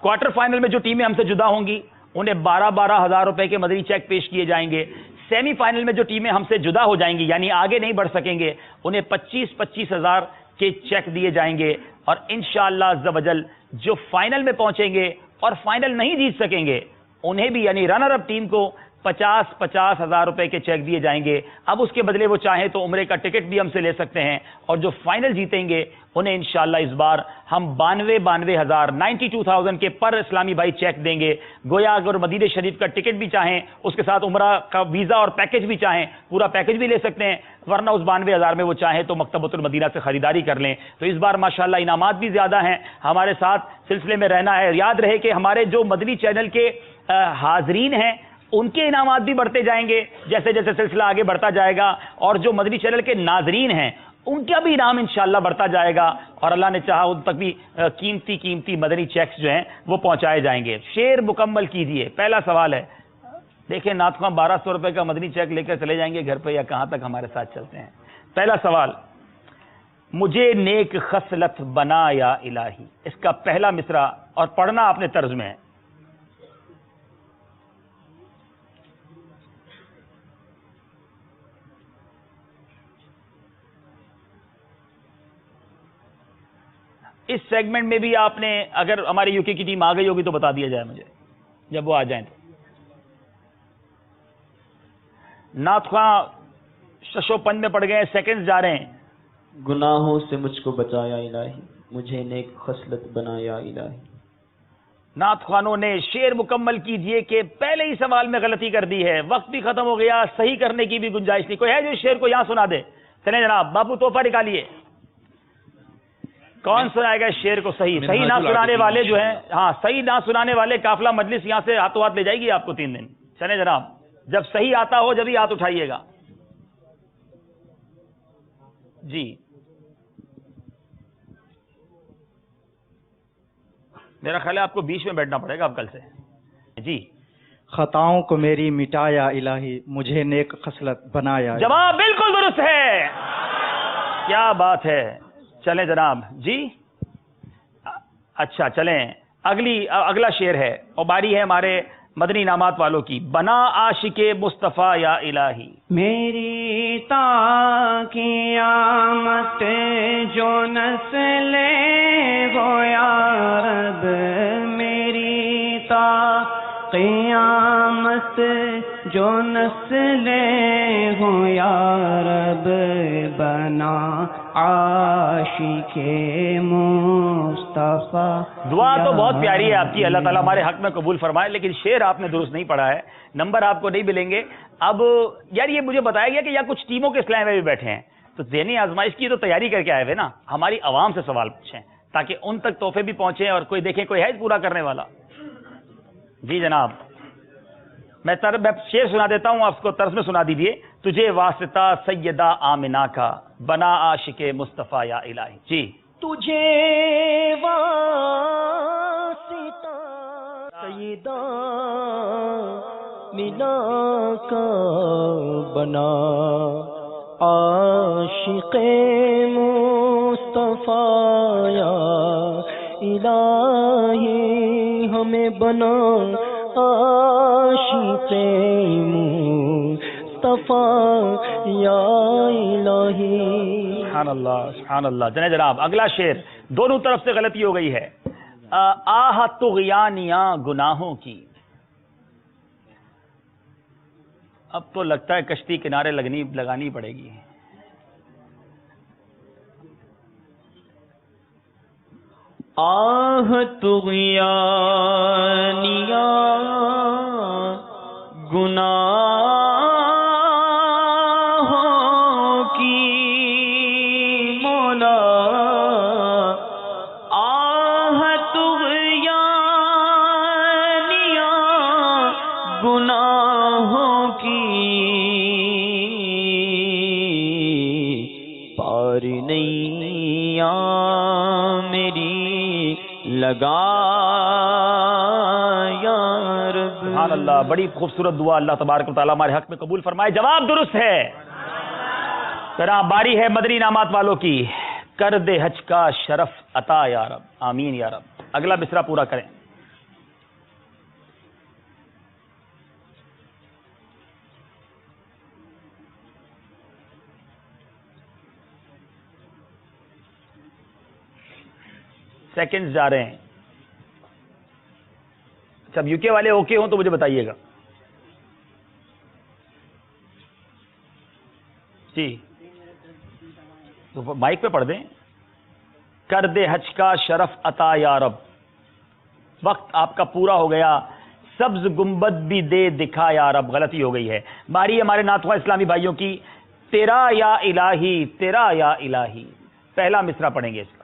Speaker 1: کوارٹر فائنل میں جو ٹیمیں ہم سے جدا ہوں گی انہیں 12-12 ہزار روپے کے مدنی چیک پیش کیے جائیں گے. سیمی فائنل میں جو ٹیمیں ہم سے جدا ہو جائیں گی یعنی آگے نہیں بڑھ سکیں گے انہیں 25-25 ہزار کے چیک دیے جائیں گے. اور انشاءاللہ عز و جل جو فائنل میں پہنچیں گے اور فائنل نہیں جیت سکیں گے انہیں بھی یعنی رنر اپ ٹیم کو 50-50 ہزار روپے کے چیک دیے جائیں گے. اب اس کے بدلے وہ چاہیں تو عمرے کا ٹکٹ بھی ہم سے لے سکتے ہیں. اور جو فائنل جیتیں گے انہیں انشاءاللہ اس بار ہم 92 ہزار 92,000 کے پر اسلامی بھائی چیک دیں گے. گویا اگر مدینہ شریف کا ٹکٹ بھی چاہیں, اس کے ساتھ عمرہ کا ویزا اور پیکج بھی چاہیں, پورا پیکج بھی لے سکتے ہیں. ورنہ اس 92 ہزار میں وہ چاہیں تو مکتبۃ المدینہ سے خریداری کر لیں. تو اس بار ماشاءاللہ انعامات بھی زیادہ ہیں. ہمارے ساتھ سلسلے میں رہنا ہے. یاد رہے کہ ہمارے جو مدنی چینل کے حاضرین ہیں ان کے انعامات بھی بڑھتے جائیں گے جیسے جیسے سلسلہ آگے بڑھتا جائے گا, اور جو مدنی چینل کے ناظرین ہیں ان کا بھی انعام انشاءاللہ بڑھتا جائے گا, اور اللہ نے چاہا ان تک بھی قیمتی مدنی چیکس جو ہیں وہ پہنچائے جائیں گے. شعر مکمل کیجئے. پہلا سوال ہے, دیکھیں نعت خواہ 1200 روپے کا مدنی چیک لے کر چلے جائیں گے گھر پہ یا کہاں تک ہمارے ساتھ چلتے ہیں. پہلا سوال, مجھے نیک خصلت بنا یا الہی. اس کا پہلا مصرع اور پڑھنا اپنے طرز میں ہے. اس سیگمنٹ میں بھی آپ نے اگر ہماری یوکے کی ٹیم آ گئی ہوگی تو بتا دیا جائے مجھے جب وہ آ جائیں. تو نعت خواہ ششو پن میں پڑ گئے, سیکنڈز جا رہے ہیں.
Speaker 5: گناہوں سے مجھ کو بچایا الہی, مجھے نیک خصلت بنایا الہی.
Speaker 1: نعت خوانوں نے شعر مکمل کیجئے کہ پہلے ہی سوال میں غلطی کر دی ہے, وقت بھی ختم ہو گیا, صحیح کرنے کی بھی گنجائش نہیں. کوئی ہے جو شعر کو یہاں سنا دے؟ چلیں جناب, بابو تحفہ نکالیے. کون سنائے گا اس شعر کو صحیح نہ سنانے والے جو ہیں, ہاں صحیح نہ سنانے والے قافلہ مجلس یہاں سے ہاتھوں ہاتھ لے جائے گی آپ کو 3 دن. چلیں جناب, جب صحیح آتا ہو جب ہی ہاتھ اٹھائیے گا. جی میرا خیال ہے آپ کو بیچ میں بیٹھنا پڑے گا اب کل سے. جی,
Speaker 7: خطاؤں کو میری مٹایا الہی, مجھے نیک خصلت بنایا.
Speaker 1: جواب بالکل درست ہے, کیا بات ہے. چلیں جناب. جی اچھا چلیں, اگلا شعر ہے اور باری ہے ہمارے مدنی انعامات والوں کی. بنا عاشق مصطفیٰ یا الہی.
Speaker 8: میری تا قیامت جو نسل ہو یا رب, میری تا قیامت جو نسل ہو یا رب, بنا عاشق مصطفیٰ.
Speaker 1: دعا تو بہت پیاری ہے آپ کی, اللہ تعالیٰ ہمارے حق میں قبول فرمائے, لیکن شعر آپ نے درست نہیں پڑھا ہے, نمبر آپ کو نہیں ملیں گے. اب یار یہ مجھے بتایا گیا کہ یہاں کچھ ٹیموں کے اسلام میں بھی بیٹھے ہیں, تو ذہنی آزمائش کی تو تیاری کر کے آئے ہوئے نا, ہماری عوام سے سوال پوچھیں تاکہ ان تک تحفے بھی پہنچیں اور کوئی دیکھیں کوئی ہے پورا کرنے والا. جی جناب, میں شعر سنا دیتا ہوں, آپ کو طرز میں سنا دیجیے. تجھے واسطہ سیدہ آمنہ کا, بنا عاشق مصطفیٰ یا الہی. جی,
Speaker 8: تجھے واسطہ
Speaker 9: سیدہ ملا کا بنا عاشق مصطفیٰ یا الہی ہمیں بنا عاشق مصطفیٰ یا الہی.
Speaker 1: سبحان اللہ سبحان اللہ. چلیں جناب اگلا شعر. دونوں طرف سے غلطی ہو گئی ہے. آہ طغیانیاں گناہوں کی. اب تو لگتا ہے کشتی کنارے لگانی پڑے گی.
Speaker 5: آہ طغیانیاں گناہوں کی مولا. آہ طغیانیاں گناہوں کی پار نیا میری لگا یا رب.
Speaker 1: سبحان اللہ. بڑی خوبصورت دعا اللہ تبارک و تعالیٰ ہمارے حق میں قبول فرمائے. جواب درست ہے. ذرا باری ہے مدنی انعامات والوں کی. کر دے حج کا شرف عطا یا رب. آمین یا رب. اگلا مصرع پورا کریں. سیکنڈز جا رہے ہیں. اچھا یو کے والے اوکے ہوں تو مجھے بتائیے گا. جی تو مائک پہ پڑھ دیں. کر دے حج کا شرف عطا یا رب. وقت آپ کا پورا ہو گیا. سبز گنبد بھی دے دکھا یا رب. غلطی ہو گئی ہے. باری ہمارے نعتخواں اسلامی بھائیوں کی. تیرا یا الہی تیرا یا الہی. پہلا مصرع پڑھیں گے اس کا.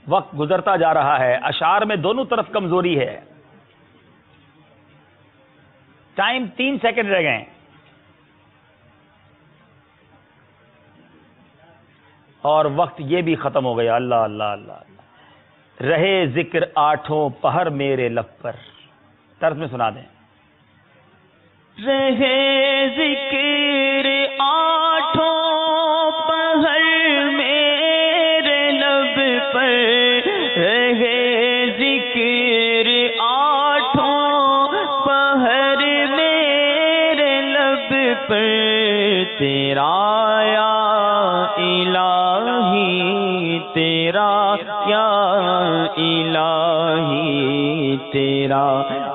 Speaker 1: وقت گزرتا جا رہا ہے. اشعار میں دونوں طرف کمزوری ہے. ٹائم 3 سیکنڈ رہ گئے. اور وقت یہ بھی ختم ہو گیا. اللہ اللہ اللہ اللہ. رہے ذکر آٹھوں پہر میرے لب پر. طرز میں سنا دیں.
Speaker 5: رہے ذکر آٹھوں پہر میرے لب پر. رہے ذکر آٹھوں پہر میرے لب پر. تیرا یا الہی تیرا یا الہی تیرا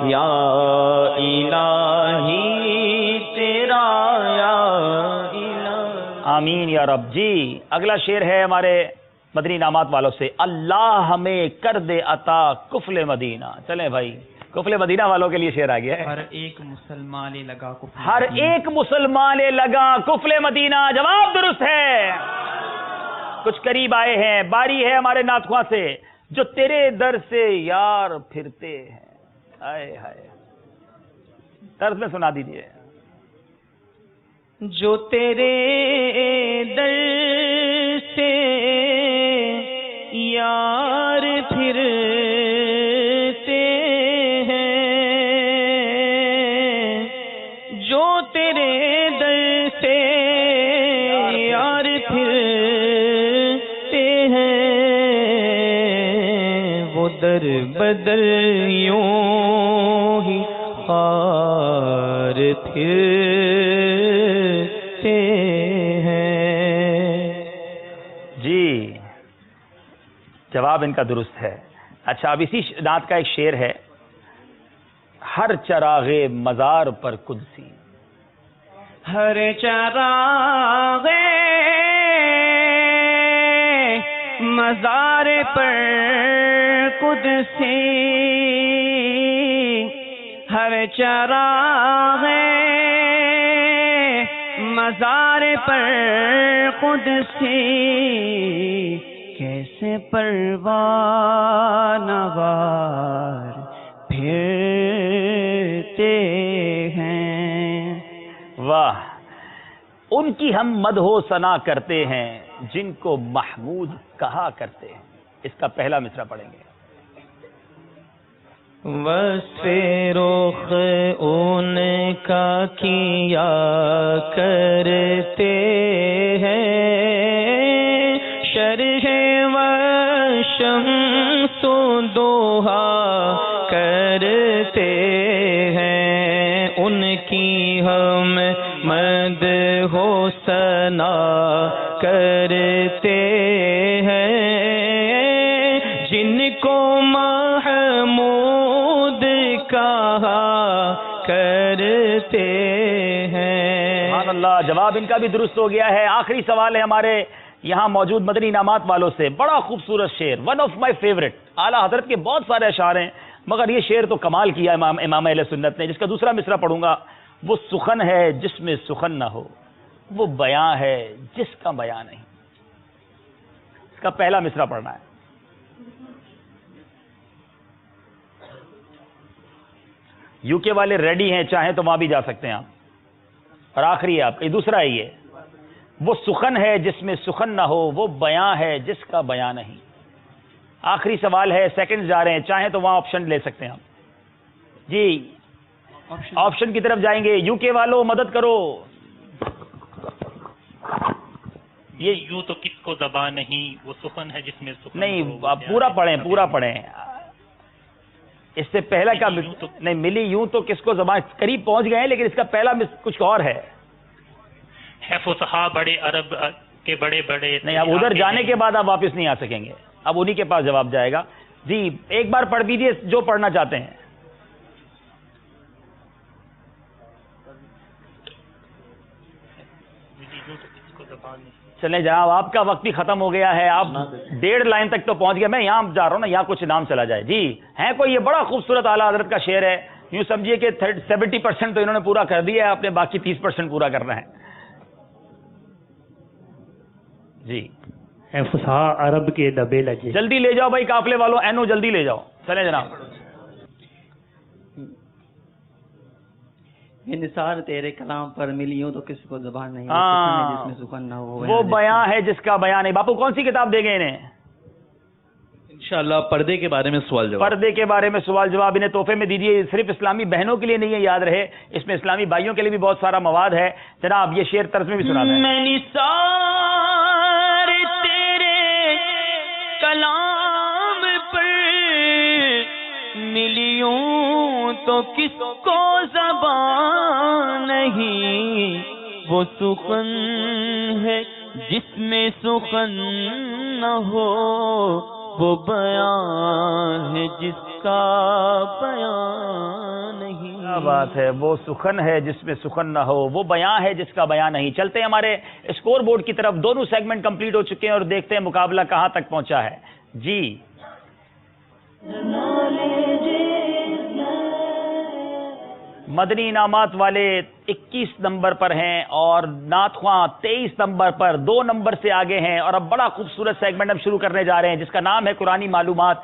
Speaker 5: یا الہی تیرا یا الہی.
Speaker 1: آمین یا رب. جی اگلا شعر ہے ہمارے مدنی انعامات والوں سے. اللہ ہمیں کر دے عطا کفل مدینہ. چلیں بھائی کفل مدینہ والوں کے لیے شعر آ گیا ہے.
Speaker 4: ہر ایک مسلمان لگا کفل
Speaker 1: ہر ایک مسلمان لگا کفل مدینہ. جواب درست ہے. کچھ قریب آئے ہیں. باری ہے ہمارے نعتخواں سے. جو تیرے در سے یار پھرتے ہیں. ہائے ہائے. طرز میں سنا دیجیے.
Speaker 9: جو تیرے در سے یار پھرتے ہیں. جو تیرے در سے یار پھرتے ہیں. وہ در بدر یوں ہی خار پھرتے ہیں.
Speaker 1: جی جواب ان کا درست ہے. اچھا اب اسی نعت کا ایک شعر ہے. ہر چراغ مزار پر قدسی.
Speaker 9: ہر چراغ مزار پر قدسی. ہر چراغ مزار پر قدسی. کیسے پروانہ وار پھرتے ہیں.
Speaker 1: واہ. ان کی ہم مدح و ثنا کرتے ہیں جن کو محمود کہا کرتے ہیں. اس کا پہلا مصرع پڑھیں گے.
Speaker 4: وصف رخ ان کا کیا کرتے ہیں شرح و شمس و دوحا کرتے ہیں. ان کی ہم مدح و ثنا کرتے ہیں جن کو محمود کہا کرتے ہیں.
Speaker 1: سبحان اللہ. جواب ان کا بھی درست ہو گیا ہے. آخری سوال ہے ہمارے یہاں موجود مدنی انعامات والوں سے. بڑا خوبصورت شعر, ون آف مائی فیوریٹ. اعلیٰ حضرت کے بہت سارے اشعار ہیں مگر یہ شعر تو کمال کیا امام اہل سنت نے, جس کا دوسرا مصرع پڑھوں گا. وہ سخن ہے جس میں سخن نہ ہو, وہ بیاں ہے جس کا بیاں نہیں. اس کا پہلا مصرع پڑھنا ہے. یو کے والے ریڈی ہیں, چاہیں تو وہاں بھی جا سکتے ہیں آپ. اور آخری ہے آپ کا, یہ دوسرا ہے. یہ وہ سخن ہے جس میں سخن نہ ہو, وہ بیاں ہے جس کا بیاں نہیں. آخری سوال ہے, سیکنڈ جا رہے ہیں, چاہیں تو وہاں آپشن لے سکتے ہیں آپ. جی آپشن کی طرف جائیں گے. یو کے والوں مدد کرو.
Speaker 6: یہ یوں تو کس کو زبان نہیں, وہ سخن ہے جس میں سخن
Speaker 1: نہیں, آپ پورا پڑھیں, پورا پڑھیں. اس سے پہلا کا نہیں ملی یوں تو کس کو زبان, قریب پہنچ گئے ہیں لیکن اس کا پہلا کچھ اور ہے.
Speaker 6: فصحا بڑے عرب کے بڑے بڑے.
Speaker 1: نہیں, اب ادھر جانے کے بعد آپ واپس نہیں آ سکیں گے, اب انہی کے پاس جواب جائے گا. جی ایک بار پڑھ دیجیے جو پڑھنا چاہتے ہیں. چلیں جناب, آپ کا وقت بھی ختم ہو گیا ہے. آپ 1.5 لائن تک تو پہنچ گیا. میں یہاں جا رہا ہوں نا, یہاں کچھ نام چلا جائے. جی ہے کوئی, یہ بڑا خوبصورت اعلیٰ حضرت کا شعر ہے. یوں سمجھیے کہ 70% تو انہوں نے پورا کر دیا ہے, آپ نے باقی 30% پورا کرنا ہے. جی
Speaker 10: فصحا عرب کے دبے لگے.
Speaker 1: جلدی لے جاؤ بھائی قافلے والوں, اینو جلدی لے جاؤ. چلیں جناب.
Speaker 7: نثار تیرے کلام پر ملی ہوں تو کس کو زبان نہیں, جس میں سخن نہ ہو,
Speaker 1: وہ بیاں ہے جس کا بیاں نہیں. باپو کون سی کتاب دے گے انہیں؟
Speaker 2: انشاءاللہ پردے کے بارے میں سوال جواب.
Speaker 1: پردے کے بارے میں سوال جواب انہیں تحفے میں دیجیے. صرف اسلامی بہنوں کے لیے نہیں ہے, یاد رہے, اس میں اسلامی بھائیوں کے لیے بھی بہت سارا مواد ہے. جناب یہ شعر طرز میں بھی سنا دیں.
Speaker 9: میں نثار تیرے کلام پر ملیوں تو کس کو زبان نہیں, وہ سخن ہے جس میں سخن نہ ہو, وہ بیان ہے جس کا بیان نہیں.
Speaker 1: کیا بات ہے, وہ سخن ہے جس میں سخن نہ ہو, وہ بیان ہے جس کا بیان نہیں. چلتے ہیں ہمارے اسکور بورڈ کی طرف. دونوں سیگمنٹ کمپلیٹ ہو چکے ہیں اور دیکھتے ہیں مقابلہ کہاں تک پہنچا ہے. جی مدنی انعامات والے 21 نمبر پر ہیں اور نعت خواں 23 نمبر پر, 2 نمبر سے آگے ہیں. اور اب بڑا خوبصورت سیگمنٹ ہم شروع کرنے جا رہے ہیں جس کا نام ہے قرآنی معلومات.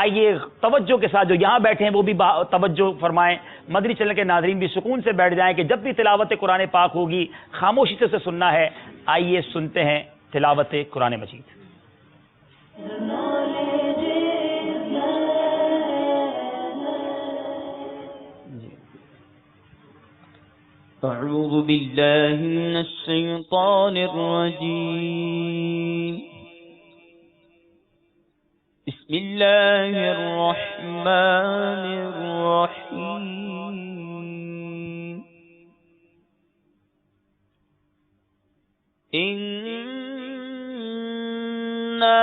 Speaker 1: آئیے توجہ کے ساتھ جو یہاں بیٹھے ہیں وہ بھی توجہ فرمائیں. مدنی چینل کے ناظرین بھی سکون سے بیٹھ جائیں کہ جب بھی تلاوت قرآن پاک ہوگی خاموشی سے اسے سننا ہے. آئیے سنتے ہیں تلاوت قرآن مجید.
Speaker 9: أعوذ بالله من الشيطان الرجيم. بسم الله الرحمن الرحيم. إنا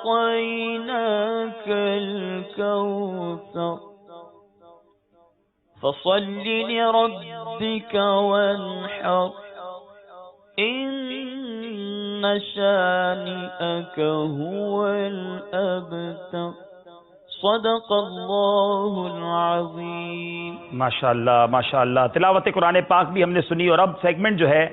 Speaker 9: أعطيناك الكوثر فصل لربك وانحر إن شانئك هو الأبتر. صدق اللہ العظیم.
Speaker 1: ماشاءاللہ ماشاءاللہ. تلاوت قرآن پاک بھی ہم نے سنی، اور اب سیگمنٹ جو ہے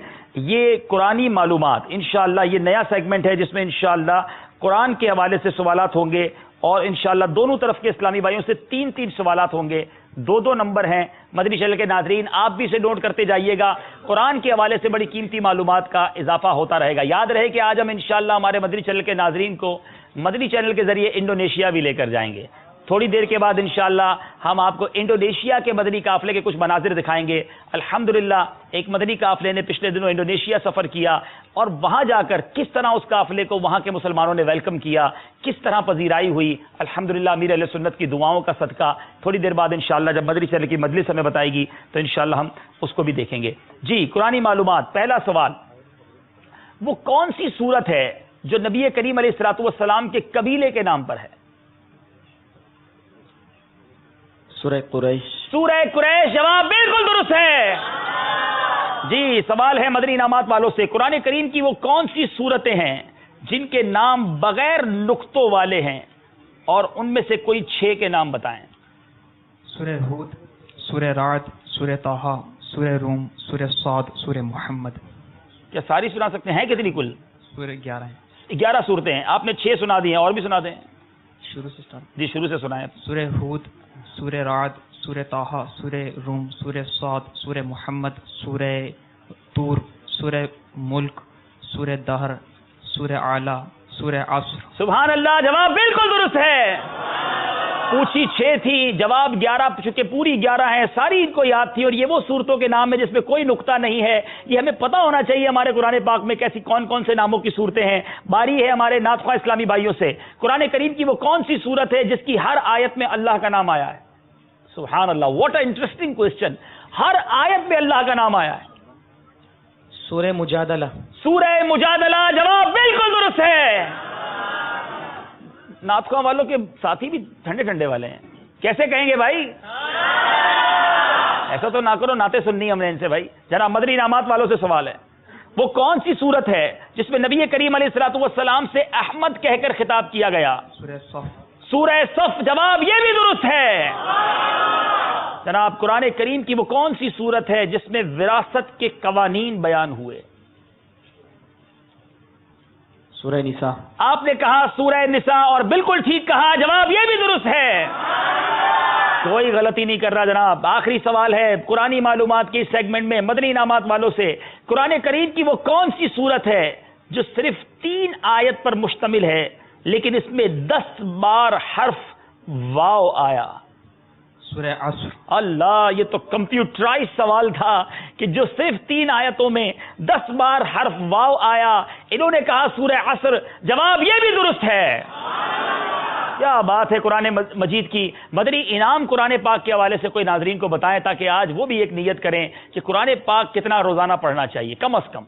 Speaker 1: یہ قرآنی معلومات، انشاءاللہ یہ نیا سیگمنٹ ہے جس میں انشاءاللہ قرآن کے حوالے سے سوالات ہوں گے، اور انشاءاللہ دونوں طرف کے اسلامی بھائیوں سے 3 سوالات ہوں گے. 2 نمبر ہیں. مدنی چینل کے ناظرین آپ بھی اسے نوٹ کرتے جائیے گا. قرآن کے حوالے سے بڑی قیمتی معلومات کا اضافہ ہوتا رہے گا. یاد رہے کہ آج ہم انشاءاللہ ہمارے مدنی چینل کے ناظرین کو مدنی چینل کے ذریعے انڈونیشیا بھی لے کر جائیں گے. تھوڑی دیر کے بعد انشاءاللہ ہم آپ کو انڈونیشیا کے مدنی قافلے کے کچھ مناظر دکھائیں گے. الحمدللہ ایک مدنی قافلے نے پچھلے دنوں انڈونیشیا سفر کیا، اور وہاں جا کر کس طرح اس قافلے کو وہاں کے مسلمانوں نے ویلکم کیا، کس طرح پذیرائی ہوئی. الحمدللہ امیر اہل سنت کی دعاؤں کا صدقہ تھوڑی دیر بعد انشاءاللہ جب مدنی چینل کی مجلس ہمیں بتائے گی تو انشاءاللہ ہم اس کو بھی دیکھیں گے. جی قرآنی معلومات. پہلا سوال، وہ کون سی سورت ہے جو نبی کریم علیہ الصلوۃ والسلام کے قبیلے کے نام پر ہے؟
Speaker 5: سورہ قریش.
Speaker 1: سورہ قریش. جواب بالکل درست ہے. جی سوال ہے مدنی انعامات والوں سے، قرآن کریم کی وہ کون سی سورتیں ہیں جن کے نام بغیر نقطوں والے ہیں، اور ان میں سے کوئی 6 کے نام بتائیں.
Speaker 11: سورہ ہود، سورہ رعد، سورہ طٰہٰ، سورہ روم، سورہ صاد، سورہ محمد.
Speaker 1: کیا ساری سنا سکتے ہیں؟ کتنی کل؟
Speaker 11: سورہ 11 ہیں.
Speaker 1: 11 صورتیں ہیں. آپ نے 6 سنا دی ہیں، اور بھی سنا دیں.
Speaker 11: شروع سے سٹارٹ.
Speaker 1: جی شروع سے سنائیں.
Speaker 11: سورہ ہود، سورہ رعد، سورہ طٰہٰ، سورہ روم، سورہ صاد، سورہ محمد، سورہ طور، سورہ ملک، سورہ دہر، سورہ اعلیٰ، سورہ عصر.
Speaker 1: سبحان اللہ. جواب بالکل درست ہے. پوچھی 6 تھی، جواب 11، چونکہ پوری 11 ہیں، ساری ان کو یاد تھی، اور یہ وہ صورتوں کے نام ہے جس میں کوئی نقطہ نہیں ہے. یہ ہمیں پتہ ہونا چاہیے ہمارے قرآن پاک میں کیسی کون سے ناموں کی صورتیں ہیں. باری ہے ہمارے نعت خواہ اسلامی بھائیوں سے، قرآن کریم کی وہ کون سی صورت ہے جس کی ہر آیت میں اللہ کا نام آیا ہے؟ سبحان Allah. What a interesting question. ہر آیت میں اللہ کا نام آیا ہے.
Speaker 4: سورہ مجادلہ.
Speaker 1: سورہ مجادلہ. جواب بالکل درست ہے. نعت خواہ والوں کے ساتھی بھی ٹھنڈے ٹھنڈے والے ہیں. کیسے کہیں گے بھائی؟ ایسا تو نہ کرو، نعتیں سننی ہم نے ان سے بھائی. جناب مدنی انعامات والوں سے سوال ہے، وہ کون سی صورت ہے جس میں نبی کریم علیہ الصلوۃ والسلام سے احمد کہہ کر خطاب کیا گیا؟
Speaker 11: سورہ صف.
Speaker 1: سورہ صف. جواب یہ بھی درست ہے. جناب قرآن کریم کی وہ کون سی صورت ہے جس میں وراثت کے قوانین بیان ہوئے؟
Speaker 5: سورہ نساء.
Speaker 1: آپ نے کہا سورہ نساء، اور بالکل ٹھیک کہا. جواب یہ بھی درست ہے. کوئی غلطی نہیں کر رہا جناب. آخری سوال ہے قرآنی معلومات کے اس سیگمنٹ میں مدنی انعامات والوں سے، قرآن کریم کی وہ کون سی صورت ہے جو صرف 3 آیت پر مشتمل ہے لیکن اس میں 10 بار حرف واو آیا؟
Speaker 11: سورہ عصر.
Speaker 1: اللہ، یہ تو کمپیوٹرائز سوال تھا کہ جو صرف 3 آیتوں میں 10 بار حرف واو آیا. انہوں نے کہا سورہ عصر. جواب یہ بھی درست ہے. کیا بات ہے قرآن مجید کی. مدنی انعام قرآن پاک کے حوالے سے کوئی ناظرین کو بتائیں تاکہ آج وہ بھی ایک نیت کریں کہ قرآن پاک کتنا روزانہ پڑھنا چاہیے کم از کم.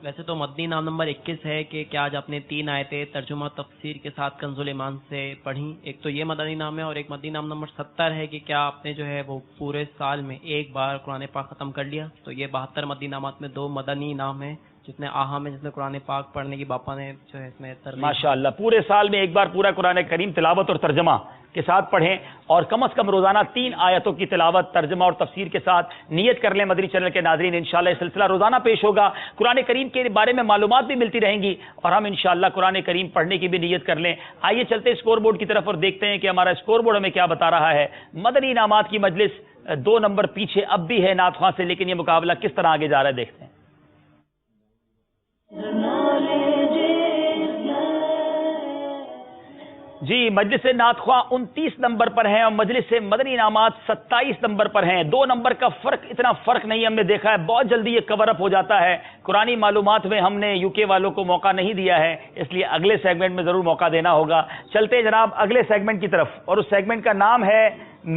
Speaker 3: ویسے تو مدنی انعام نمبر 21 ہے کہ کیا آج آپ نے 3 آیتیں ترجمہ تفسیر کے ساتھ کنز الایمان سے پڑھیں. ایک تو یہ مدنی انعام ہے، اور ایک مدنی انعام نمبر 70 ہے کہ کیا آپ نے جو ہے وہ پورے سال میں ایک بار قرآن پاک ختم کر لیا. تو یہ 72 مدنی انعامات میں 2 مدنی انعام ہیں جتنے اہم ہیں، جس میں قرآن پاک پڑھنے کی باپا نے جو ہے اس میں
Speaker 1: ماشاءاللہ پورے سال میں ایک بار پورا قرآن کریم تلاوت اور ترجمہ کے ساتھ پڑھیں، اور کم از کم روزانہ 3 آیتوں کی تلاوت، ترجمہ اور تفسیر کے ساتھ نیت کر لیں. مدنی چینل کے ناظرین انشاءاللہ یہ سلسلہ روزانہ پیش ہوگا. قرآن کریم کے بارے میں معلومات بھی ملتی رہیں گی، اور ہم انشاءاللہ قرآن کریم پڑھنے کی بھی نیت کر لیں. آئیے چلتے اسکور بورڈ کی طرف اور دیکھتے ہیں کہ ہمارا اسکور بورڈ ہمیں کیا بتا رہا ہے. مدنی انعامات کی مجلس 2 نمبر پیچھے اب بھی ہے نعت خواں سے، لیکن یہ مقابلہ کس طرح آگے جا رہا ہے دیکھتے ہیں. جی مجلس نعت خواں 29 نمبر پر ہیں اور مجلس مدنی انعامات 27 نمبر پر ہیں. 2 نمبر کا فرق، اتنا فرق نہیں ہم نے دیکھا ہے، بہت جلدی یہ کور اپ ہو جاتا ہے. قرآنی معلومات میں ہم نے UK والوں کو موقع نہیں دیا ہے، اس لیے اگلے سیگمنٹ میں ضرور موقع دینا ہوگا. چلتے ہیں جناب اگلے سیگمنٹ کی طرف، اور اس سیگمنٹ کا نام ہے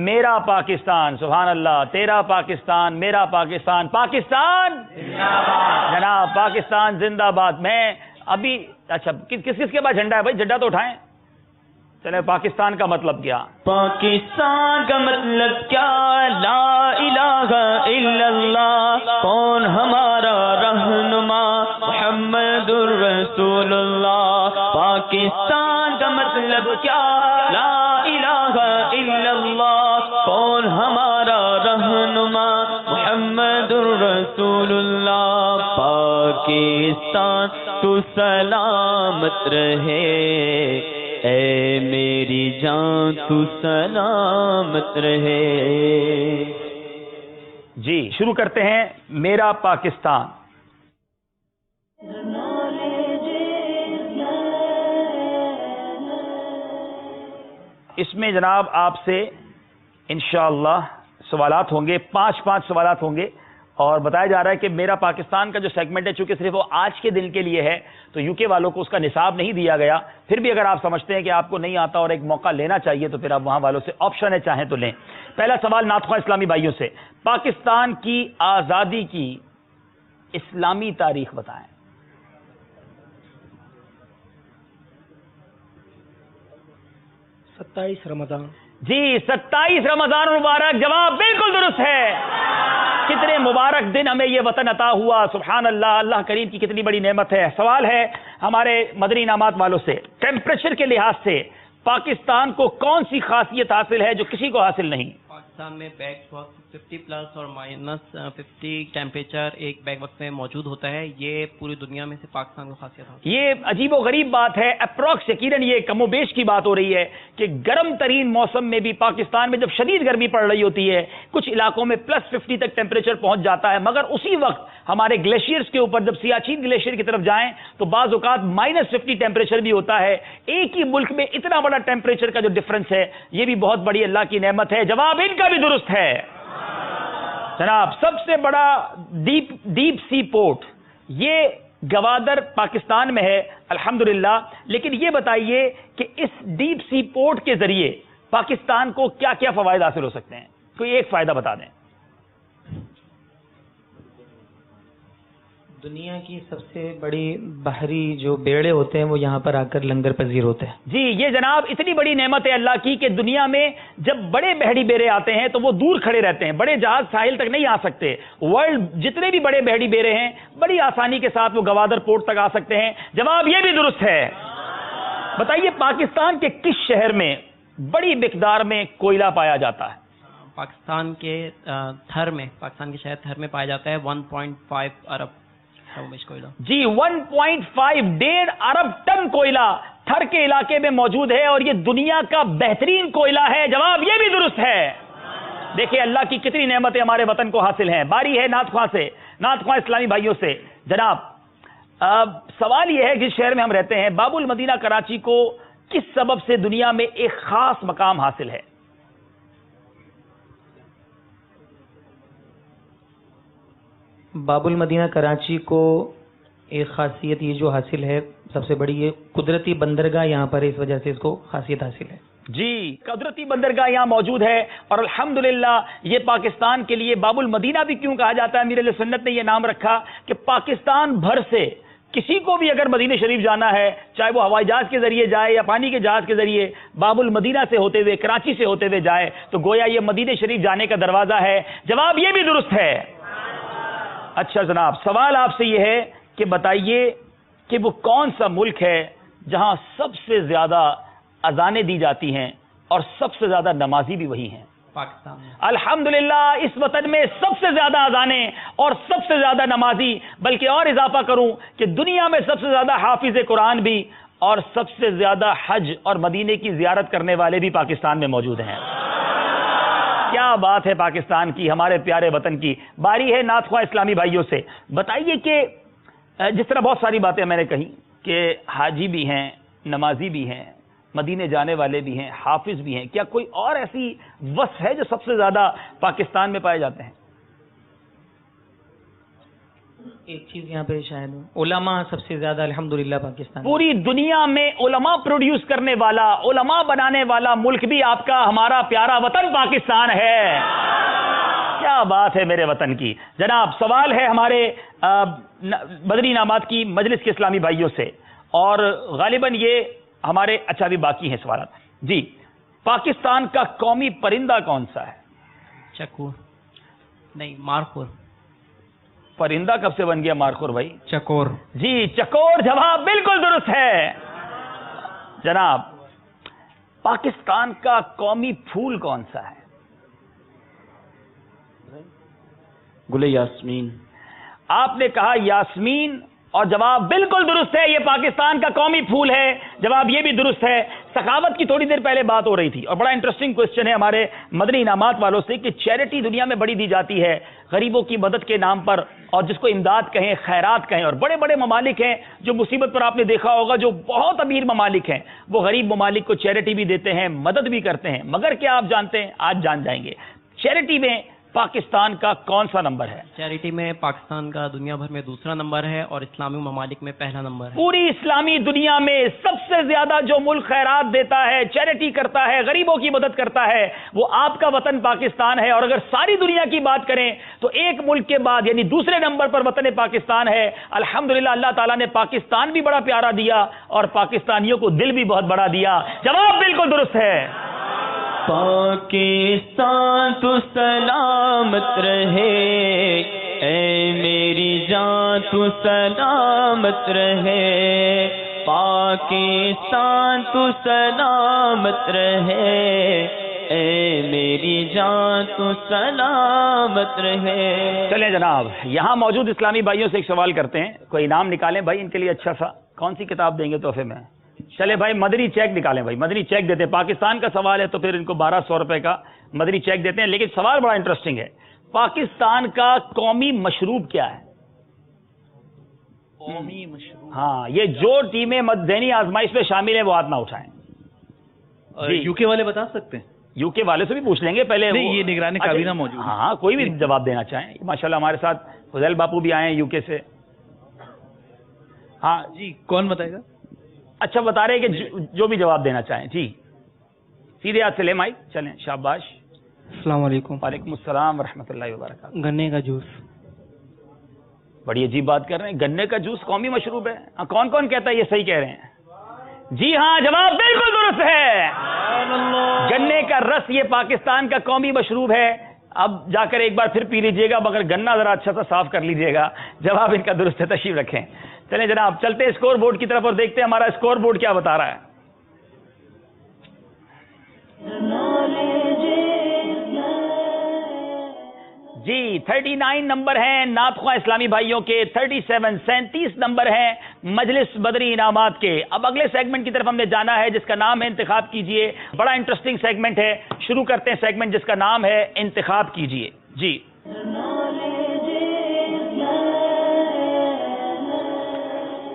Speaker 1: میرا پاکستان. سبحان اللہ. تیرا پاکستان، میرا پاکستان، پاکستان جناب پاکستان زندہ باد. میں ابھی اچھا کس کے پاس جھنڈا ہے بھائی؟ جھنڈا تو اٹھائیں. چلے پاکستان کا مطلب کیا؟
Speaker 9: پاکستان کا مطلب کیا؟ لا الہ الا اللہ. کون ہمارا رہنما؟ محمد الرسول اللہ. پاکستان کا مطلب کیا؟ لا الہ الا اللہ، کون ہمارا رہنما؟ محمد الرسول اللہ۔ پاکستان تو سلامت رہے، اے میری جان تو سلامت رہے۔
Speaker 1: جی شروع کرتے ہیں میرا پاکستان۔ اس میں جناب آپ سے انشاءاللہ سوالات ہوں گے، 5 سوالات ہوں گے، اور بتایا جا رہا ہے کہ میرا پاکستان کا جو سیگمنٹ ہے چونکہ صرف وہ آج کے دن کے لیے ہے تو یو کے والوں کو اس کا نصاب نہیں دیا گیا، پھر بھی اگر آپ سمجھتے ہیں کہ آپ کو نہیں آتا اور ایک موقع لینا چاہیے تو پھر آپ وہاں والوں سے آپشن ہے، چاہیں تو لیں۔ پہلا سوال ناتخواں اسلامی بھائیوں سے، پاکستان کی آزادی کی اسلامی تاریخ بتائیں۔
Speaker 12: 27 رمضان۔
Speaker 1: جی 27 رمضان المبارک، جواب بالکل درست ہے۔ کتنے مبارک دن ہمیں یہ وطن عطا ہوا، سبحان اللہ، اللہ کریم کی کتنی بڑی نعمت ہے۔ سوال ہے ہمارے مدنی انعامات والوں سے، ٹیمپریچر کے لحاظ سے پاکستان کو کون سی خاصیت حاصل ہے جو کسی کو حاصل نہیں؟
Speaker 3: پاکستان میں بیک وقت 50 پلس اور -50 ٹیمپریچر ایک بیک وقت میں موجود ہوتا ہے، یہ پوری دنیا میں سے پاکستان کو خاصیت ہے۔
Speaker 1: یہ عجیب و غریب بات ہے، اپروکس یقیناً یہ کم و بیش کی بات ہو رہی ہے کہ گرم ترین موسم میں بھی پاکستان میں جب شدید گرمی پڑ رہی ہوتی ہے کچھ علاقوں میں +50 تک ٹیمپریچر پہنچ جاتا ہے، مگر اسی وقت ہمارے گلیشیئرز کے اوپر جب سیاچین گلیشیئر کی طرف جائیں تو بعض اوقات -50 ٹیمپریچر بھی ہوتا ہے۔ ایک ہی ملک میں اتنا بڑا ٹیمپریچر کا جو ڈفرنس ہے یہ بھی بہت بڑی اللہ کی نعمت ہے۔ جواب ان کا بھی درست ہے جناب۔ سب سے بڑا ڈیپ سی پورٹ یہ گوادر پاکستان میں ہے الحمدللہ، لیکن یہ بتائیے کہ اس ڈیپ سی پورٹ کے ذریعے پاکستان کو کیا کیا فوائد حاصل ہو سکتے ہیں؟ کوئی ایک فائدہ بتا دیں۔
Speaker 4: دنیا کی سب سے بڑی بحری جو بیڑے ہوتے ہیں وہ یہاں پر آ کر لنگر پذیر ہوتے ہیں۔
Speaker 1: جی یہ جناب اتنی بڑی نعمت ہے اللہ کی کہ دنیا میں جب بڑے بحری بیڑے آتے ہیں تو وہ دور کھڑے رہتے ہیں، بڑے جہاز ساحل تک نہیں آ سکتے۔ ورلڈ جتنے بھی بڑے بحری بیڑے ہیں بڑی آسانی کے ساتھ وہ گوادر پورٹ تک آ سکتے ہیں۔ جواب یہ بھی درست ہے۔ بتائیے پاکستان کے کس شہر میں بڑی مقدار میں کوئلہ پایا جاتا ہے؟
Speaker 3: پاکستان کے تھر میں، پاکستان کے شہر تھر میں پایا جاتا ہے 1.5 ارب کوئلہ۔
Speaker 1: جی 1.5 ارب ٹن کوئلہ تھر کے علاقے میں موجود ہے اور یہ دنیا کا بہترین کوئلہ ہے۔ جواب یہ بھی درست ہے۔ دیکھیں اللہ کی کتنی نعمتیں ہمارے وطن کو حاصل ہیں۔ باری ہے ناتخواں سے، ناتخواں اسلامی بھائیوں سے۔ جناب سوال یہ ہے جس شہر میں ہم رہتے ہیں باب المدینہ کراچی کو کس سبب سے دنیا میں ایک خاص مقام حاصل ہے؟
Speaker 4: باب المدینہ کراچی کو ایک خاصیت یہ جو حاصل ہے سب سے بڑی، یہ قدرتی بندرگاہ یہاں پر ہے، اس وجہ سے اس کو خاصیت حاصل ہے۔
Speaker 1: جی قدرتی بندرگاہ یہاں موجود ہے اور الحمدللہ یہ پاکستان کے لیے باب المدینہ بھی کیوں کہا جاتا ہے؟ امیر اہل سنت نے یہ نام رکھا کہ پاکستان بھر سے کسی کو بھی اگر مدینہ شریف جانا ہے چاہے وہ ہوائی جہاز کے ذریعے جائے یا پانی کے جہاز کے ذریعے باب المدینہ سے ہوتے ہوئے کراچی سے ہوتے ہوئے جائے تو گویا یہ مدینہ شریف جانے کا دروازہ ہے۔ جواب یہ بھی درست ہے۔ اچھا جناب سوال آپ سے یہ ہے کہ بتائیے کہ وہ کون سا ملک ہے جہاں سب سے زیادہ اذانیں دی جاتی ہیں اور سب سے زیادہ نمازی بھی وہی ہیں؟
Speaker 3: پاکستان۔
Speaker 1: الحمدللہ اس وطن میں سب سے زیادہ اذانیں اور سب سے زیادہ نمازی، بلکہ اور اضافہ کروں کہ دنیا میں سب سے زیادہ حافظ قرآن بھی اور سب سے زیادہ حج اور مدینے کی زیارت کرنے والے بھی پاکستان میں موجود ہیں۔ کیا بات ہے پاکستان کی، ہمارے پیارے وطن کی۔ باری ہے ناتخواں اسلامی بھائیوں سے، بتائیے کہ جس طرح بہت ساری باتیں میں نے کہی کہ حاجی بھی ہیں، نمازی بھی ہیں، مدینے جانے والے بھی ہیں، حافظ بھی ہیں، کیا کوئی اور ایسی وصف ہے جو سب سے زیادہ پاکستان میں پائے جاتے ہیں؟
Speaker 4: ایک چیز یہاں پہ شاید علماء سب سے زیادہ الحمدللہ پاکستان،
Speaker 1: پوری دنیا میں علماء پروڈیوس کرنے والا، علماء بنانے والا ملک بھی آپ کا ہمارا پیارا وطن پاکستان ہے۔ کیا بات ہے میرے وطن کی۔ جناب سوال ہے ہمارے بدری انعامات کی مجلس کے اسلامی بھائیوں سے اور غالباً یہ ہمارے اچھا بھی باقی ہیں سوالات۔ جی پاکستان کا قومی پرندہ کون سا ہے؟
Speaker 3: چکور نہیں، مارخور۔
Speaker 1: پرندہ کب سے بن گیا مارخور بھائی؟
Speaker 11: چکور۔
Speaker 1: جی چکور، جواب بالکل درست ہے جناب۔ پاکستان کا قومی پھول کون سا ہے؟
Speaker 5: گل یاسمین.
Speaker 1: آپ نے کہا یاسمین، اور جواب بالکل درست ہے، یہ پاکستان کا قومی پھول ہے. جواب یہ بھی درست ہے. سخاوت کی تھوڑی دیر پہلے بات ہو رہی تھی، اور بڑا انٹرسٹنگ کوشچن ہے ہمارے مدنی انعامات والوں سے کہ چیریٹی دنیا میں بڑی دی جاتی ہے غریبوں کی مدد کے نام پر، اور جس کو امداد کہیں، خیرات کہیں. اور بڑے بڑے ممالک ہیں جو مصیبت پر آپ نے دیکھا ہوگا، جو بہت امیر ممالک ہیں، وہ غریب ممالک کو چیریٹی بھی دیتے ہیں، مدد بھی کرتے ہیں. مگر کیا آپ جانتے ہیں؟ آج جان جائیں گے چیریٹی میں پاکستان کا کون سا نمبر ہے؟
Speaker 3: چیریٹی میں پاکستان کا دنیا بھر میں دوسرا نمبر ہے اور اسلامی ممالک میں پہلا نمبر ہے.
Speaker 1: پوری اسلامی دنیا میں سب سے زیادہ جو ملک خیرات دیتا ہے، چیریٹی کرتا ہے، غریبوں کی مدد کرتا ہے، وہ آپ کا وطن پاکستان ہے. اور اگر ساری دنیا کی بات کریں تو ایک ملک کے بعد یعنی دوسرے نمبر پر وطن پاکستان ہے. الحمدللہ اللہ تعالیٰ نے پاکستان بھی بڑا پیارا دیا اور پاکستانیوں کو دل بھی بہت بڑا دیا. جواب بالکل درست ہے.
Speaker 9: پاکستان تو سلامت رہے، اے میری جان تو سلامت رہے، پاکستان تو سلامت رہے، اے میری جان تو سلامت رہے.
Speaker 1: چلیں جناب، یہاں موجود اسلامی بھائیوں سے ایک سوال کرتے ہیں، کوئی انعام نکالیں بھائی ان کے لیے اچھا سا. کون سی کتاب دیں گے تحفے میں؟ چلے بھائی مدنی چیک نکالیں. بھائی مدنی چیک دیتے ہیں. پاکستان کا سوال ہے تو پھر ان کو 1200 روپے کا مدنی چیک دیتے ہیں. لیکن سوال بڑا انٹرسٹنگ ہے. پاکستان کا قومی مشروب کیا ہے؟
Speaker 2: قومی مشروب؟
Speaker 1: ہاں، یہ جو ٹیمیں ذہنی آزمائش میں شامل ہیں وہ ہاتھ نہ اٹھائیں.
Speaker 2: یو کے والے بتا سکتے ہیں؟
Speaker 1: یو کے والے سے بھی پوچھ لیں گے پہلے.
Speaker 2: یہ نگرانی کابینہ موجود ہے.
Speaker 1: ہاں، کوئی بھی جواب دینا چاہیں. ماشاءاللہ ہمارے ساتھ فضیل باپو بھی آئے ہیں یو کے سے. ہاں
Speaker 2: جی، کون بتائے گا؟
Speaker 1: اچھا بتا رہے ہیں کہ جو بھی جواب دینا چاہیں. جی سیدھے ہاتھ سے لے مائک. چلیں شاباش.
Speaker 12: السلام علیکم.
Speaker 1: وعلیکم السلام ورحمۃ اللہ وبرکاتہ.
Speaker 12: گنے کا جوس.
Speaker 1: بڑی عجیب بات کر رہے ہیں، گنے کا جوس قومی مشروب ہے. ہاں، کون کون کہتا ہے یہ صحیح کہہ رہے ہیں؟ جی ہاں، جواب بالکل درست ہے. گنے کا رس یہ پاکستان کا قومی مشروب ہے. اب جا کر ایک بار پھر پی لیجئے گا، مگر گنا ذرا اچھا سا صاف کر لیجئے گا. جواب ان کا درست ہے. تشریف رکھیں. چلیں جناب، چلتے اسکور بورڈ کی طرف اور دیکھتے ہیں ہمارا اسکور بورڈ کیا بتا رہا ہے. جی 39 نمبر ہیں نعت خواہ اسلامی بھائیوں کے، 37 نمبر ہیں مجلس بدری انعامات کے. اب اگلے سیگمنٹ کی طرف ہم نے جانا ہے جس کا نام ہے انتخاب کیجئے. بڑا انٹرسٹنگ سیگمنٹ ہے. شروع کرتے ہیں سیگمنٹ جس کا نام ہے انتخاب کیجئے. جی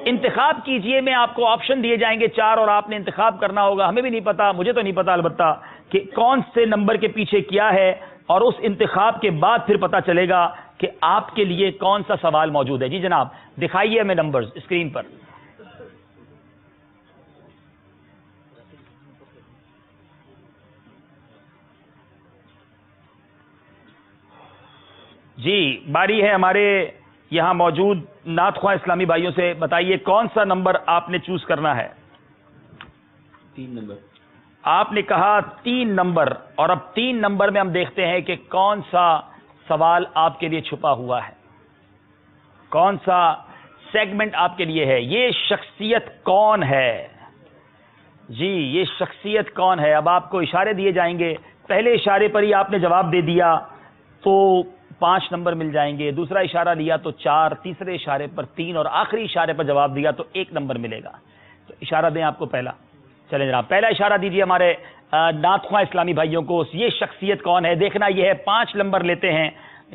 Speaker 1: انتخاب کیجئے میں آپ کو آپشن دیے جائیں گے 4 اور آپ نے انتخاب کرنا ہوگا. ہمیں بھی نہیں پتا، مجھے تو نہیں پتا البتہ کہ کون سے نمبر کے پیچھے کیا ہے، اور اس انتخاب کے بعد پھر پتا چلے گا کہ آپ کے لیے کون سا سوال موجود ہے. جی جناب دکھائیے ہمیں نمبرز اسکرین پر. جی باری ہے ہمارے یہاں موجود نعت خواہ اسلامی بھائیوں سے. بتائیے کون سا نمبر آپ نے چوز کرنا ہے؟
Speaker 5: 3 نمبر.
Speaker 1: آپ نے کہا 3 نمبر، اور اب 3 نمبر میں ہم دیکھتے ہیں کہ کون سا سوال آپ کے لیے چھپا ہوا ہے، کون سا سیگمنٹ آپ کے لیے ہے. یہ شخصیت کون ہے؟ جی یہ شخصیت کون ہے؟ اب آپ کو اشارے دیے جائیں گے. پہلے اشارے پر ہی آپ نے جواب دے دیا تو 5 نمبر مل جائیں گے. دوسرا اشارہ لیا تو 4، تیسرے اشارے پر 3 اور آخری اشارے پر جواب دیا تو 1 نمبر ملے گا. تو اشارہ دیں آپ کو پہلا. چلیں جناب پہلا اشارہ دیجیے ہمارے نعت خواہ اسلامی بھائیوں کو. یہ شخصیت کون ہے دیکھنا یہ ہے. 5 نمبر لیتے ہیں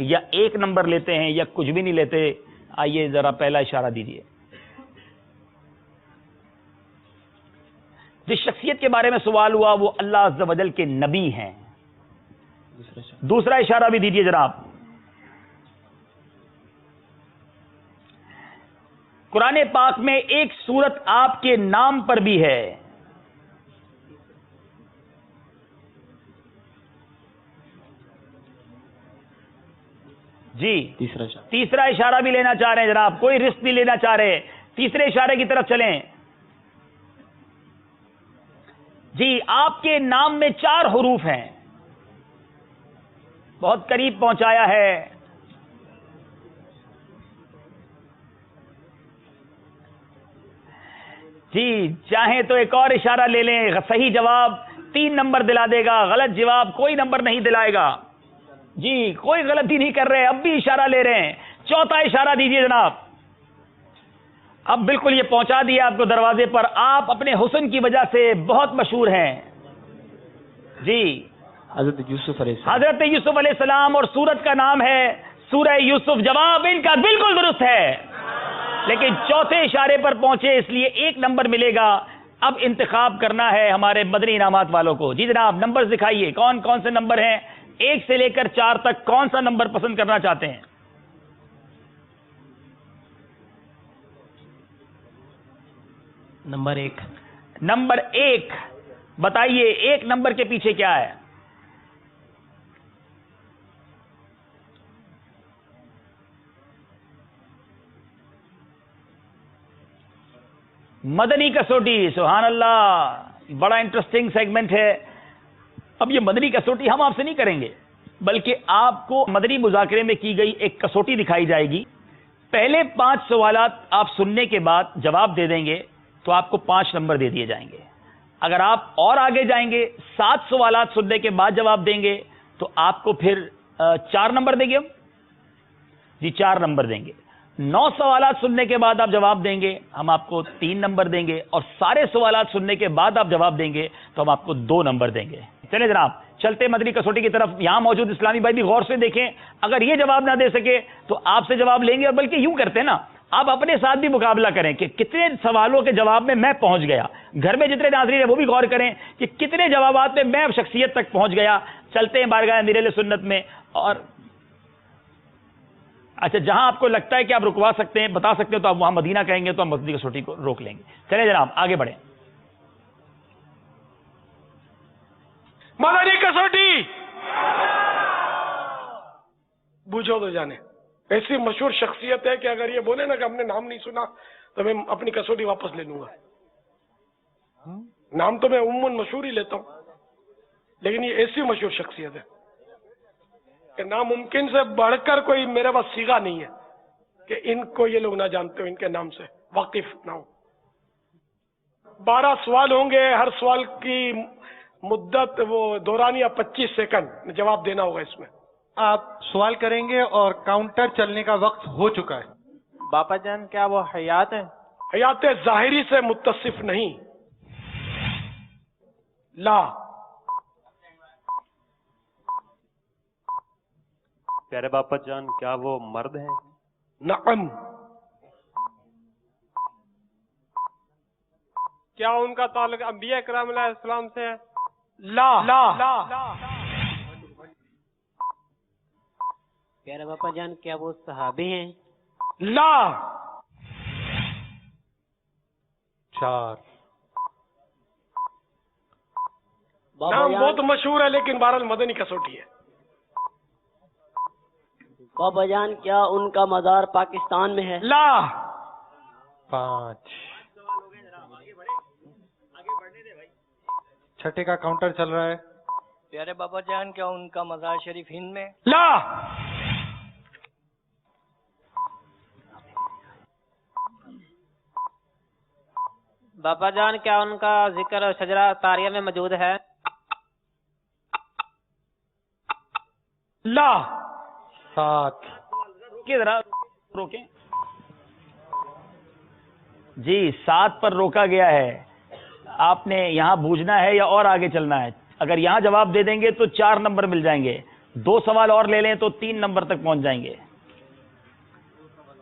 Speaker 1: یا 1 نمبر لیتے ہیں یا کچھ بھی نہیں لیتے. آئیے ذرا پہلا اشارہ دیجیے. جس شخصیت کے بارے میں سوال ہوا وہ اللہ عز و جل کے نبی ہیں. دوسرا اشارہ بھی دیجیے جناب. قرآن پاک میں ایک سورت آپ کے نام پر بھی ہے. جی تیسرا اشارہ بھی لینا چاہ رہے ہیں جناب، کوئی رسک نہیں لینا چاہ رہے. تیسرے اشارے کی طرف چلیں. جی آپ کے نام میں 4 حروف ہیں، بہت قریب پہنچایا ہے. جی چاہیں تو ایک اور اشارہ لے لیں. صحیح جواب 3 نمبر دلا دے گا. غلط جواب کوئی نمبر نہیں دلائے گا. جی کوئی غلطی نہیں کر رہے, اب بھی اشارہ لے رہے ہیں. چوتھا اشارہ دیجئے جناب. اب بالکل یہ پہنچا دیا آپ کو دروازے پر. آپ اپنے حسن کی وجہ سے بہت مشہور ہیں. جی
Speaker 5: حضرت یوسف
Speaker 1: علیہ السلام, اور سورت کا نام ہے سورہ یوسف. جواب ان کا بالکل درست ہے, لیکن چوتھے اشارے پر پہنچے اس لیے 1 نمبر ملے گا. اب انتخاب کرنا ہے ہمارے مدنی انعامات والوں کو. جی جناب نمبر دکھائیے, کون کون سے نمبر ہیں 1 سے لے کر 4 تک, کون سا نمبر پسند کرنا چاہتے ہیں؟
Speaker 4: نمبر 1.
Speaker 1: نمبر 1 بتائیے, 1 نمبر کے پیچھے کیا ہے؟ مدنی کسوٹی. سبحان اللہ, بڑا انٹرسٹنگ سیگمنٹ ہے. اب یہ مدنی کسوٹی ہم آپ سے نہیں کریں گے, بلکہ آپ کو مدنی مذاکرے میں کی گئی ایک کسوٹی دکھائی جائے گی. پہلے 5 سوالات آپ سننے کے بعد جواب دے دیں گے تو آپ کو 5 نمبر دے دیے جائیں گے. اگر آپ اور آگے جائیں گے, 7 سوالات سننے کے بعد جواب دیں گے تو آپ کو پھر 4 نمبر دیں گے ہم. جی 4 نمبر دیں گے. 9 سوالات سننے کے بعد آپ جواب دیں گے, ہم آپ کو 3 نمبر دیں گے. اور سارے سوالات سننے کے بعد آپ جواب دیں گے تو ہم آپ کو 2 نمبر دیں گے. چلیں جناب چلتے مدنی کسوٹی کی طرف. یہاں موجود اسلامی بھائی بھی غور سے دیکھیں, اگر یہ جواب نہ دے سکے تو آپ سے جواب لیں گے. اور بلکہ یوں کرتے ہیں نا, آپ اپنے ساتھ بھی مقابلہ کریں کہ کتنے سوالوں کے جواب میں پہنچ گیا. گھر میں جتنے ناظرین ہیں وہ بھی غور کریں کہ کتنے جوابات میں اب شخصیت تک پہنچ گیا. چلتے ہیں بارگاہ امیر اہل سنت میں. اور اچھا, جہاں آپ کو لگتا ہے کہ آپ رکوا سکتے ہیں, بتا سکتے ہیں, تو آپ وہاں مدینہ کہیں گے تو ہم مدنی کسوٹی کو روک لیں گے. چلیں جناب آگے بڑھیں.
Speaker 13: مدنی کسوٹی بوجھو تو جانے. ایسی مشہور شخصیت ہے کہ اگر یہ بولے نا کہ ہم نے نام نہیں سنا تو میں اپنی کسوٹی واپس لے لوں گا. نام تو میں عموماً مشہور ہی لیتا ہوں, لیکن یہ ایسی مشہور شخصیت ہے کہ ناممکن سے بڑھ کر کوئی میرے پاس سیگا نہیں ہے کہ ان کو یہ لوگ نہ جانتے ہو, ان کے نام سے واقف نہ ہو. 12 سوال ہوں گے, ہر سوال کی مدت وہ دورانیہ 25 سیکنڈ جواب دینا ہوگا. اس میں
Speaker 14: آپ سوال کریں گے اور کاؤنٹر چلنے کا وقت ہو چکا ہے.
Speaker 15: باپا جان کیا وہ حیات ہے؟
Speaker 13: حیات ظاہری سے متصف نہیں. لا.
Speaker 16: پیارے باپا جان کیا وہ مرد ہیں؟
Speaker 13: نعم.
Speaker 15: کیا ان کا تعلق انبیاء کرام علیہ السلام سے ہے؟
Speaker 13: لا.
Speaker 3: پیارے باپا جان کیا وہ صحابی ہیں؟
Speaker 13: لا.
Speaker 14: 4.
Speaker 13: نام بہت مشہور ہے لیکن بہرحال مدنی کسوٹی ہے.
Speaker 3: بابا جان کیا ان کا مزار پاکستان میں ہے؟
Speaker 13: لا.
Speaker 14: 5. چھٹے کا کاؤنٹر چل رہا ہے.
Speaker 15: پیارے بابا جان کیا ان کا مزار شریف ہند میں؟
Speaker 13: لا.
Speaker 15: بابا جان کیا ان کا ذکر شجرہ طاریہ میں موجود ہے؟
Speaker 13: لا.
Speaker 14: 7.
Speaker 1: ذرا روکیں. جی 7 پر روکا گیا ہے. آپ نے یہاں بوجھنا ہے یا اور آگے چلنا ہے؟ اگر یہاں جواب دے دیں گے تو 4 نمبر مل جائیں گے. 2 سوال اور لے لیں تو 3 نمبر تک پہنچ جائیں گے.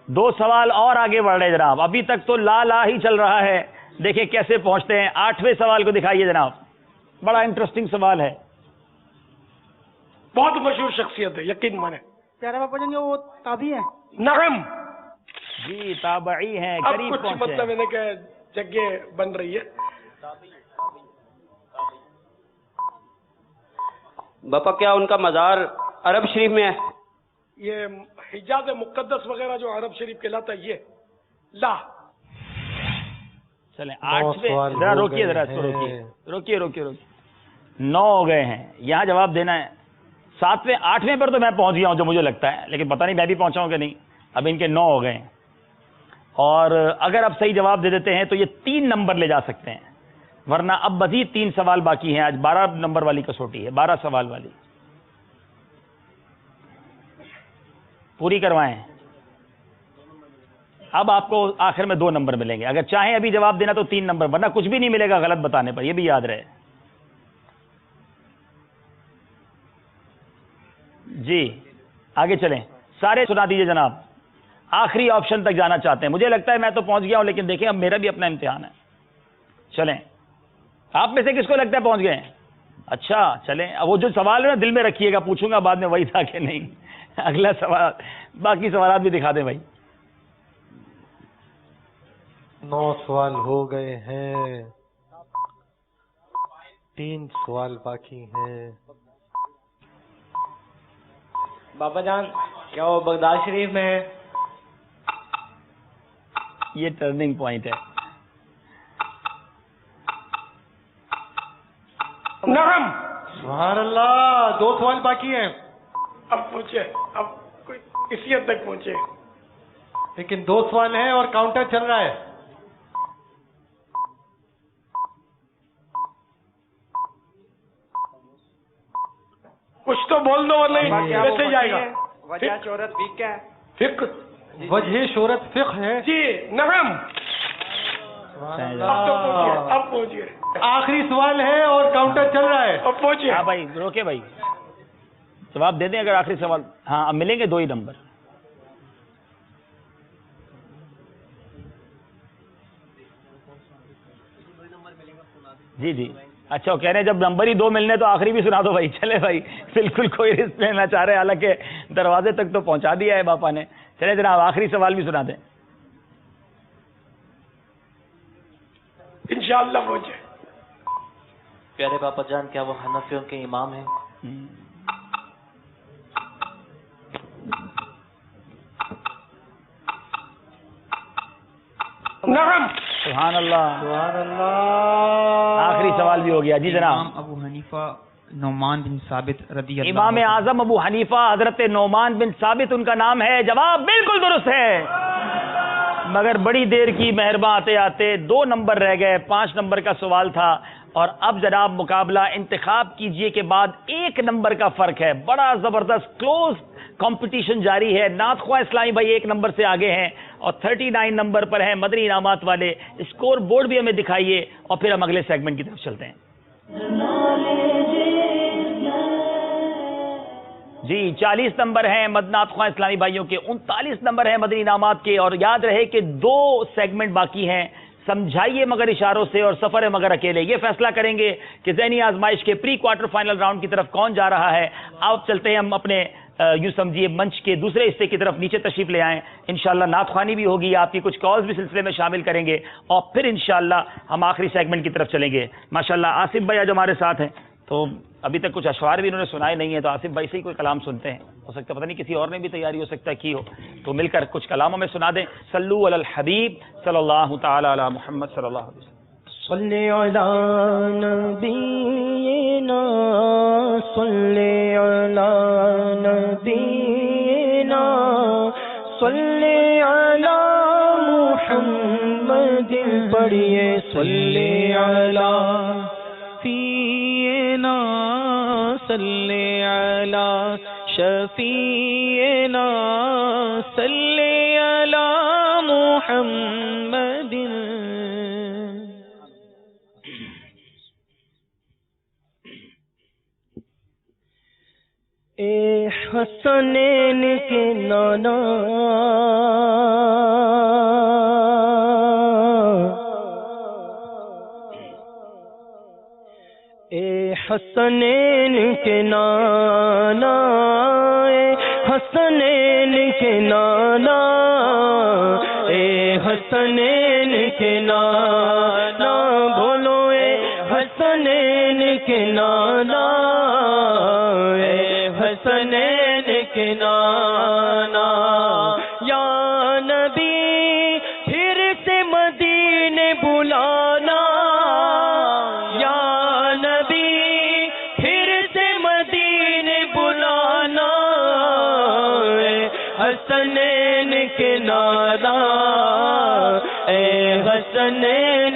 Speaker 1: 2 سوال اور آگے بڑھ رہے جناب. ابھی تک تو لا ہی چل رہا ہے. دیکھیں کیسے پہنچتے ہیں. 8ویں سوال کو دکھائیے جناب. بڑا انٹرسٹنگ سوال ہے.
Speaker 13: بہت مشہور شخصیت ہے, یقین مانے.
Speaker 15: پیارے باپا جان وہ تابعی ہیں؟
Speaker 13: نعم.
Speaker 1: جی تابعی ہیں,
Speaker 13: اب
Speaker 1: قریب
Speaker 13: کچھ
Speaker 1: پہنچے.
Speaker 13: مطلب ہے کہ جگہ بن رہی ہے.
Speaker 15: باپا کیا ان کا مزار عرب شریف میں ہے؟
Speaker 13: یہ حجاز مقدس وغیرہ جو عرب شریف کہلاتا ہے یہ. لا.
Speaker 1: چلیں 8ویں. ذرا روکیے, ذرا روکیے. 9 ہو گئے ہیں. یہاں جواب دینا ہے. 7ویں 8ویں پر تو میں پہنچ گیا ہوں جو مجھے لگتا ہے, لیکن پتہ نہیں میں بھی پہنچا ہوں کہ نہیں. اب ان کے 9 ہو گئے ہیں, اور اگر آپ صحیح جواب دے دیتے ہیں تو یہ 3 نمبر لے جا سکتے ہیں. ورنہ اب مزید 3 سوال باقی ہیں. آج 12 نمبر والی کسوٹی ہے, 12 سوال والی. پوری کروائیں. اب آپ کو آخر میں 2 نمبر ملیں گے. اگر چاہیں ابھی جواب دینا تو 3 نمبر, ورنہ کچھ بھی نہیں ملے گا غلط بتانے پر, یہ بھی یاد رہے. جی آگے چلیں. سارے سنا دیجئے جناب. آخری آپشن تک جانا چاہتے ہیں. مجھے لگتا ہے میں تو پہنچ گیا ہوں, لیکن دیکھیں اب میرا بھی اپنا امتحان ہے. چلیں, آپ میں سے کس کو لگتا ہے پہنچ گئے ہیں؟ اچھا چلیں. اب وہ جو سوال ہے نا دل میں رکھیے گا, پوچھوں گا بعد میں وہی تھا کہ نہیں. اگلا سوال, باقی سوالات بھی دکھا دیں بھائی.
Speaker 14: 9 سوال ہو گئے ہیں, 3 سوال باقی ہیں.
Speaker 3: بابا جان کیا وہ بغداد شریف میں ہے؟
Speaker 1: یہ ٹرننگ پوائنٹ ہے.
Speaker 13: نعم.
Speaker 14: سبحان اللہ, 2 سوال باقی ہیں.
Speaker 13: اب پوچھے, اب کوئی اسی حد تک پہنچے.
Speaker 14: لیکن 2 سوال ہیں اور کاؤنٹر چل رہا ہے.
Speaker 13: کچھ تو بول دو ورنہ ویسے جائے گا.
Speaker 3: وجہ شہرت بھی کیا ہے؟
Speaker 13: فقہ.
Speaker 14: وجہ شہرت فقہ ہے.
Speaker 13: جی نعم. اب پہنچیے.
Speaker 14: آخری سوال ہے اور کاؤنٹر چل رہا ہے.
Speaker 13: اب پہنچیے.
Speaker 1: ہاں بھائی روکے بھائی, جواب دے دیں اگر آخری سوال. ہاں اب ملیں گے 2 ہی نمبر. جی جی اچھا, وہ کہہ رہے ہیں جب نمبر ہی 2 ملنے تو آخری بھی سنا دو بھائی. چلے بھائی, بالکل کوئی رسک لینا چاہ رہے, حالانکہ دروازے تک تو پہنچا دیا ہے باپا نے. چلے جناب آخری سوال بھی سنا دیں.
Speaker 13: انشاءاللہ پہنچے.
Speaker 5: پیارے باپا جان کیا وہ حنفیوں کے امام ہیں؟
Speaker 13: نعم.
Speaker 1: سبحان اللہ,
Speaker 14: سبحان اللہ.
Speaker 1: آخری سوال بھی ہو گیا. جی جناب.
Speaker 11: امام ابو حنیفہ نعمان بن ثابت رضی اللہ
Speaker 1: امام اعظم ابو حنیفہ حضرت نعمان بن ثابت ان کا نام ہے. جواب بالکل درست ہے, مگر بڑی دیر کی مہرباں آتے آتے 2 نمبر رہ گئے. 5 نمبر کا سوال تھا, اور اب جناب مقابلہ انتخاب کیجئے کے بعد 1 نمبر کا فرق ہے. بڑا زبردست کلوز کمپٹیشن جاری ہے. نعت خواہ اسلامی بھائی 1 نمبر سے آگے ہیں اور 39 نمبر پر ہیں مدنی انعامات والے. اسکور بورڈ بھی ہمیں دکھائیے اور پھر ہم اگلے سیگمنٹ کی طرف چلتے ہیں. جی 40 نمبر ہیں نعت خواہ اسلامی بھائیوں کے, 39 نمبر ہیں مدنی انعامات کے. اور یاد رہے کہ 2 سیگمنٹ باقی ہیں. سمجھائیے مگر اشاروں سے, اور سفر ہے مگر اکیلے. یہ فیصلہ کریں گے کہ ذہنی آزمائش کے پری کوارٹر فائنل راؤنڈ کی طرف کون جا رہا ہے. آپ چلتے ہیں ہم اپنے یوں سمجھیے منچ کے دوسرے حصے کی طرف. نیچے تشریف لے آئیں. انشاءاللہ نعت خوانی بھی ہوگی, آپ کی کچھ کالز بھی سلسلے میں شامل کریں گے, اور پھر انشاءاللہ ہم آخری سیگمنٹ کی طرف چلیں گے. ماشاءاللہ آصف بھائی آج ہمارے ساتھ ہیں, تو ابھی تک کچھ اشعار بھی انہوں نے سنائے نہیں ہیں, تو آصف بھائی سے ہی کوئی کلام سنتے ہیں. ہو سکتا ہے پتہ نہیں کسی اور نے بھی تیاری ہو سکتا ہے کی ہو, تو مل کر کچھ کلام ہمیں سنا دیں. صلو علی الحبیب صلی اللہ تعالی علی محمد صلی اللہ علیہ وسلم.
Speaker 8: صلی علی نبینا صلی علی نبینا صلی علی محمد پڑھیے صلی علی فینا صلی علی شفینا صلی علی محمد. اے حسنین کے نانا اے حسنین کے نانا اے حسنین کے نانا اے حسنین کے نانا بولو اے حسنین کے نانا اے حسنین کے نانا یا نبی پھر سے مدینے بلانا یا نبی پھر سے مدینے بلانا اے حسنین کے نانا اے حسنین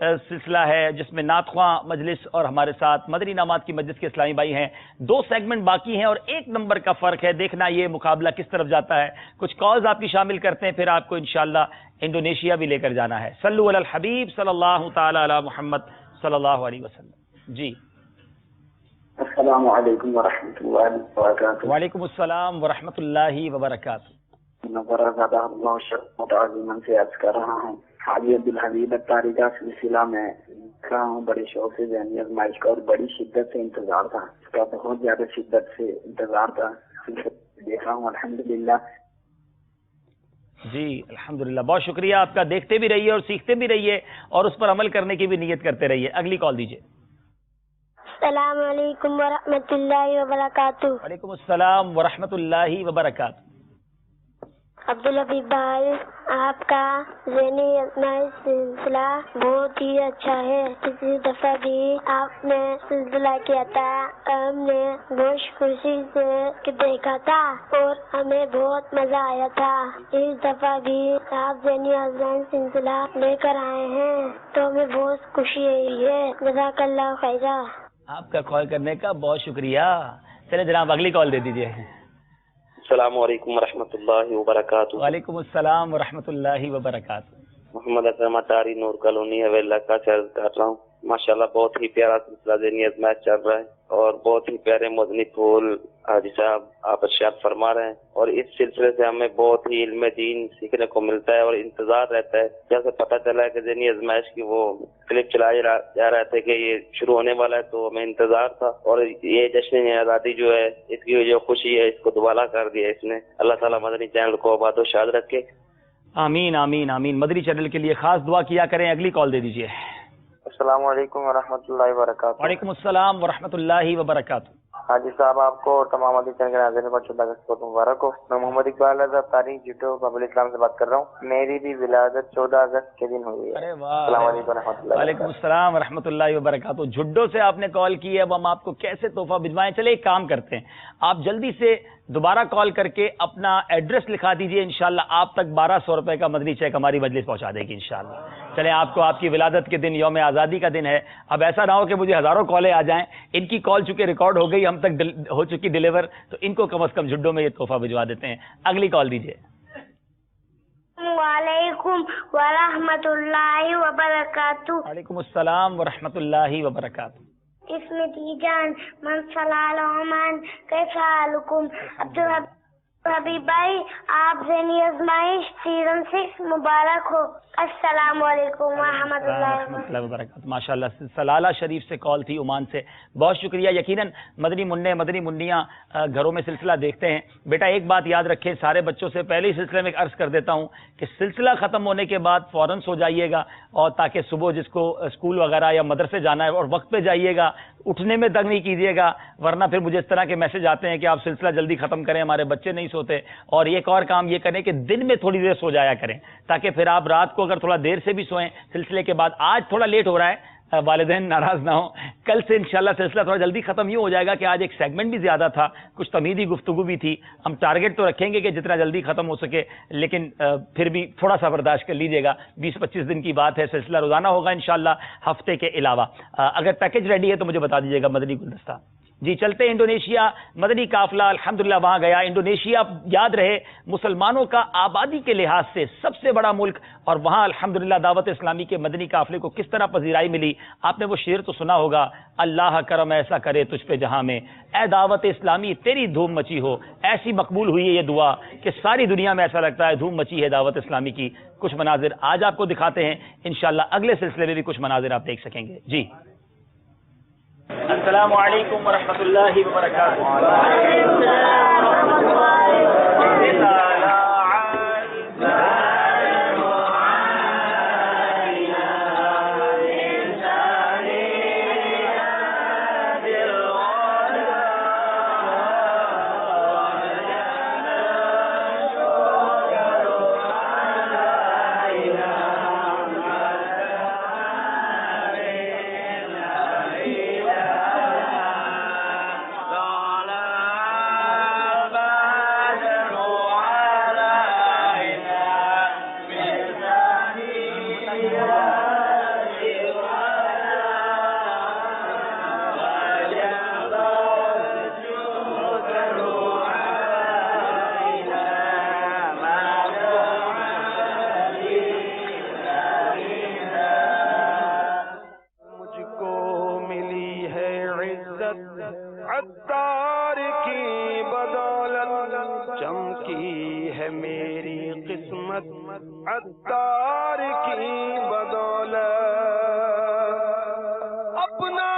Speaker 1: سلسلہ ہے جس میں نعت خواں مجلس اور ہمارے ساتھ مدنی انعامات کی مجلس کے اسلامی بھائی ہیں. 2 سیگمنٹ باقی ہیں اور 1 نمبر کا فرق ہے. دیکھنا یہ مقابلہ کس طرف جاتا ہے. کچھ کالز آپ کی شامل کرتے ہیں, پھر آپ کو انشاءاللہ انڈونیشیا بھی لے کر جانا ہے. صلو علی الحبیب صلی اللہ تعالی علی محمد صلی اللہ علیہ وسلم. جی
Speaker 17: السلام علیکم ورحمۃ اللہ وبرکاتہ.
Speaker 1: وعلیکم السلام ورحمۃ اللہ وبرکاتہ.
Speaker 17: متعظمن سے عرض کر رہا ہوں, حاجی عبدالحمید اتاری کا سلسلہ میں دیکھ رہا ہوں. بڑے شوق سے ذہنی آزمائش کا اور بڑی شدت سے انتظار تھا, اس کا بہت زیادہ شدت سے انتظار تھا. دیکھ رہا ہوں الحمدللہ.
Speaker 1: جی الحمدللہ, بہت شکریہ آپ کا. دیکھتے بھی رہیے اور سیکھتے بھی رہیے اور اس پر عمل کرنے کی بھی نیت کرتے رہیے. اگلی کال دیجیے.
Speaker 18: السلام علیکم ورحمۃ اللہ وبرکاتہ.
Speaker 1: وعلیکم السلام ورحمۃ اللہ وبرکاتہ.
Speaker 18: عبدالحبیب بھائی, آپ کا ذہنی آزمائش سلسلہ بہت ہی اچھا ہے. پچھلی دفعہ بھی آپ نے سلسلہ کیا تھا, ہم نے بہت خوشی سے دیکھا تھا اور ہمیں بہت مزہ آیا تھا. اس دفعہ بھی آپ ذہنی آزمائش سلسلہ لے کر آئے ہیں تو ہمیں بہت خوشی ہوئی ہے. جزاک اللہ خیرہ.
Speaker 1: آپ کا کال کرنے کا بہت شکریہ. چلے جناب اگلی کال دے دیجیے.
Speaker 19: السلام علیکم ورحمۃ اللہ وبرکاتہ.
Speaker 1: وعلیکم السلام ورحمۃ اللہ وبرکاتہ.
Speaker 19: محمد اکرم اطاری, نور کالونی حویلہ کا عرض کر رہا ہوں. ماشاءاللہ بہت ہی پیارا سلسلہ ذہنی آزمائش چل رہا ہے اور بہت ہی پیارے مدنی پھول حاجی صاحب آپ ارشاد فرما رہے ہیں, اور اس سلسلے سے ہمیں بہت ہی علم دین سیکھنے کو ملتا ہے اور انتظار رہتا ہے. جیسے پتہ چلا ہے کہ ذہنی آزمائش کی وہ کلپ چلایا جا رہا تھا کہ یہ شروع ہونے والا ہے, تو ہمیں انتظار تھا. اور یہ جشن آزادی جو ہے اس کی جو خوشی ہے اس کو دوبارہ کر دیا اس نے. اللہ تعالیٰ مدنی چینل کو آباد و شاد رکھے.
Speaker 1: آمین آمین آمین. مدنی چینل کے لیے خاص دعا کیا کریں. اگلی کال دے دیجیے.
Speaker 19: السلام علیکم ورحمۃ اللہ وبرکاتہ.
Speaker 1: وعلیکم السلام ورحمۃ اللہ وبرکاتہ.
Speaker 19: حاجی صاحب آپ کو اور تمام مدنی چینل کے ناظرین کو 14 اگست کو مبارک ہو. میں محمد اقبال تاریخ جٹو باب اسلام سے بات کر رہا ہوں. میری بھی ولادت 14 اگست کے دن ہوئی ہے. السلام علیکم ورحمۃ اللہ.
Speaker 1: وعلیکم السلام ورحمۃ اللہ وبرکاتہ. جھڈو سے آپ نے کال کی ہے, اب ہم آپ کو کیسے تحفہ بھجوائیں. چلے ایک کام کرتے ہیں, آپ جلدی سے دوبارہ کال کر کے اپنا ایڈریس لکھا دیجئے. انشاءاللہ آپ تک 1200 روپے کا مدنی چیک ہماری مجلس پہنچا دے گی انشاءاللہ. چلیں آپ کو آپ کی ولادت کے دن, یوم آزادی کا دن ہے. اب ایسا نہ ہو کہ مجھے ہزاروں کالیں آ جائیں. ان کی کال چونکہ ریکارڈ ہو گئی, ہم تک ہو چکی ڈیلیور, تو ان کو کم از کم جھڈو میں یہ تحفہ بھجوا دیتے ہیں. اگلی کال دیجئے.
Speaker 18: وعلیکم ورحمۃ اللہ وبرکاتہ.
Speaker 1: وعلیکم السلام ورحمۃ اللہ وبرکاتہ.
Speaker 18: اسمتی جان من صلی عمان کیسا حالکم. عبدالحبیب بھائی آپ ذہنی آزمائش سیزن 6 مبارک ہو. السلام علیکم ورحمۃ اللہ
Speaker 1: وبرکاتہ. ماشاءاللہ سلالہ شریف سے کال تھی, عمان سے. بہت شکریہ. یقیناً مدنی منع مدنی منیاں گھروں میں سلسلہ دیکھتے ہیں. بیٹا ایک بات یاد رکھیں, سارے بچوں سے پہلے ہی سلسلے میں عرض کر دیتا ہوں کہ سلسلہ ختم ہونے کے بعد فوراً سو جائیے گا, اور تاکہ صبح جس کو اسکول وغیرہ یا مدرسے جانا ہے اور وقت پہ جائیے گا. اٹھنے میں دنگ نہیں کیجیے گا, ورنہ پھر مجھے اس طرح کے میسج آتے ہیں کہ آپ سلسلہ جلدی ختم کریں, ہمارے بچے نہیں سوتے. اور ایک اور کام یہ کریں کہ دن میں تھوڑی دیر سو جایا کریں, تاکہ پھر آپ رات کو اگر تھوڑا دیر سے بھی سوئیں سلسلے کے بعد. آج تھوڑا لیٹ ہو رہا ہے, والدین ناراض نہ ہوں. کل سے انشاءاللہ سلسلہ تھوڑا جلدی ختم یوں ہو جائے گا کہ آج ایک سیگمنٹ بھی زیادہ تھا, کچھ تمیدی گفتگو بھی تھی. ہم ٹارگٹ تو رکھیں گے کہ جتنا جلدی ختم ہو سکے, لیکن پھر بھی تھوڑا سا برداشت کر لیجیے گا. 20-25 دن کی بات ہے. سلسلہ روزانہ ہوگا انشاءاللہ ہفتے کے علاوہ. اگر پیکج ریڈی ہے تو مجھے بتا دیجیے گا مدنی گلدستہ. جی چلتے ہیں انڈونیشیا. مدنی قافلہ الحمدللہ وہاں گیا. انڈونیشیا یاد رہے مسلمانوں کا آبادی کے لحاظ سے سب سے بڑا ملک, اور وہاں الحمدللہ دعوت اسلامی کے مدنی قافلے کو کس طرح پذیرائی ملی. آپ نے وہ شعر تو سنا ہوگا, اللہ کرم ایسا کرے تجھ پہ جہاں میں, اے دعوت اسلامی تیری دھوم مچی ہو. ایسی مقبول ہوئی ہے یہ دعا کہ ساری دنیا میں ایسا لگتا ہے دھوم مچی ہے دعوت اسلامی کی. کچھ مناظر آج آپ کو دکھاتے ہیں, انشاءاللہ اگلے سلسلے میں بھی کچھ مناظر آپ دیکھ سکیں گے. جی السلام علیکم ورحمۃ اللہ
Speaker 8: عطار کی بدولت چمکی ہے میری قسمت عطار کی بدولت اپنا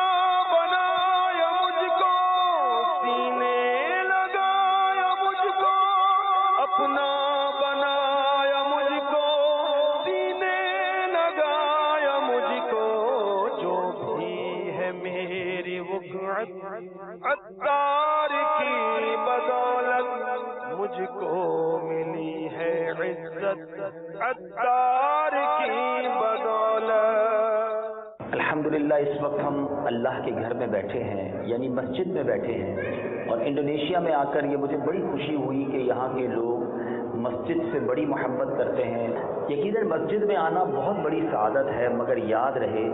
Speaker 8: بنایا مجھ کو سینے لگایا مجھ کو اپنا بنایا مجھ کو سینے لگایا مجھ کو جو بھی ہے میری وقعت عطار کی بدولت مجھ کو ملی ہے عزت عطار کی بدولت۔
Speaker 1: الحمدللہ اس وقت ہم اللہ کے گھر میں بیٹھے ہیں، یعنی مسجد میں بیٹھے ہیں، اور انڈونیشیا میں آ کر یہ مجھے بڑی خوشی ہوئی کہ یہاں کے لوگ مسجد سے بڑی محبت کرتے ہیں۔ یقیناً مسجد میں آنا بہت بڑی سعادت ہے، مگر یاد رہے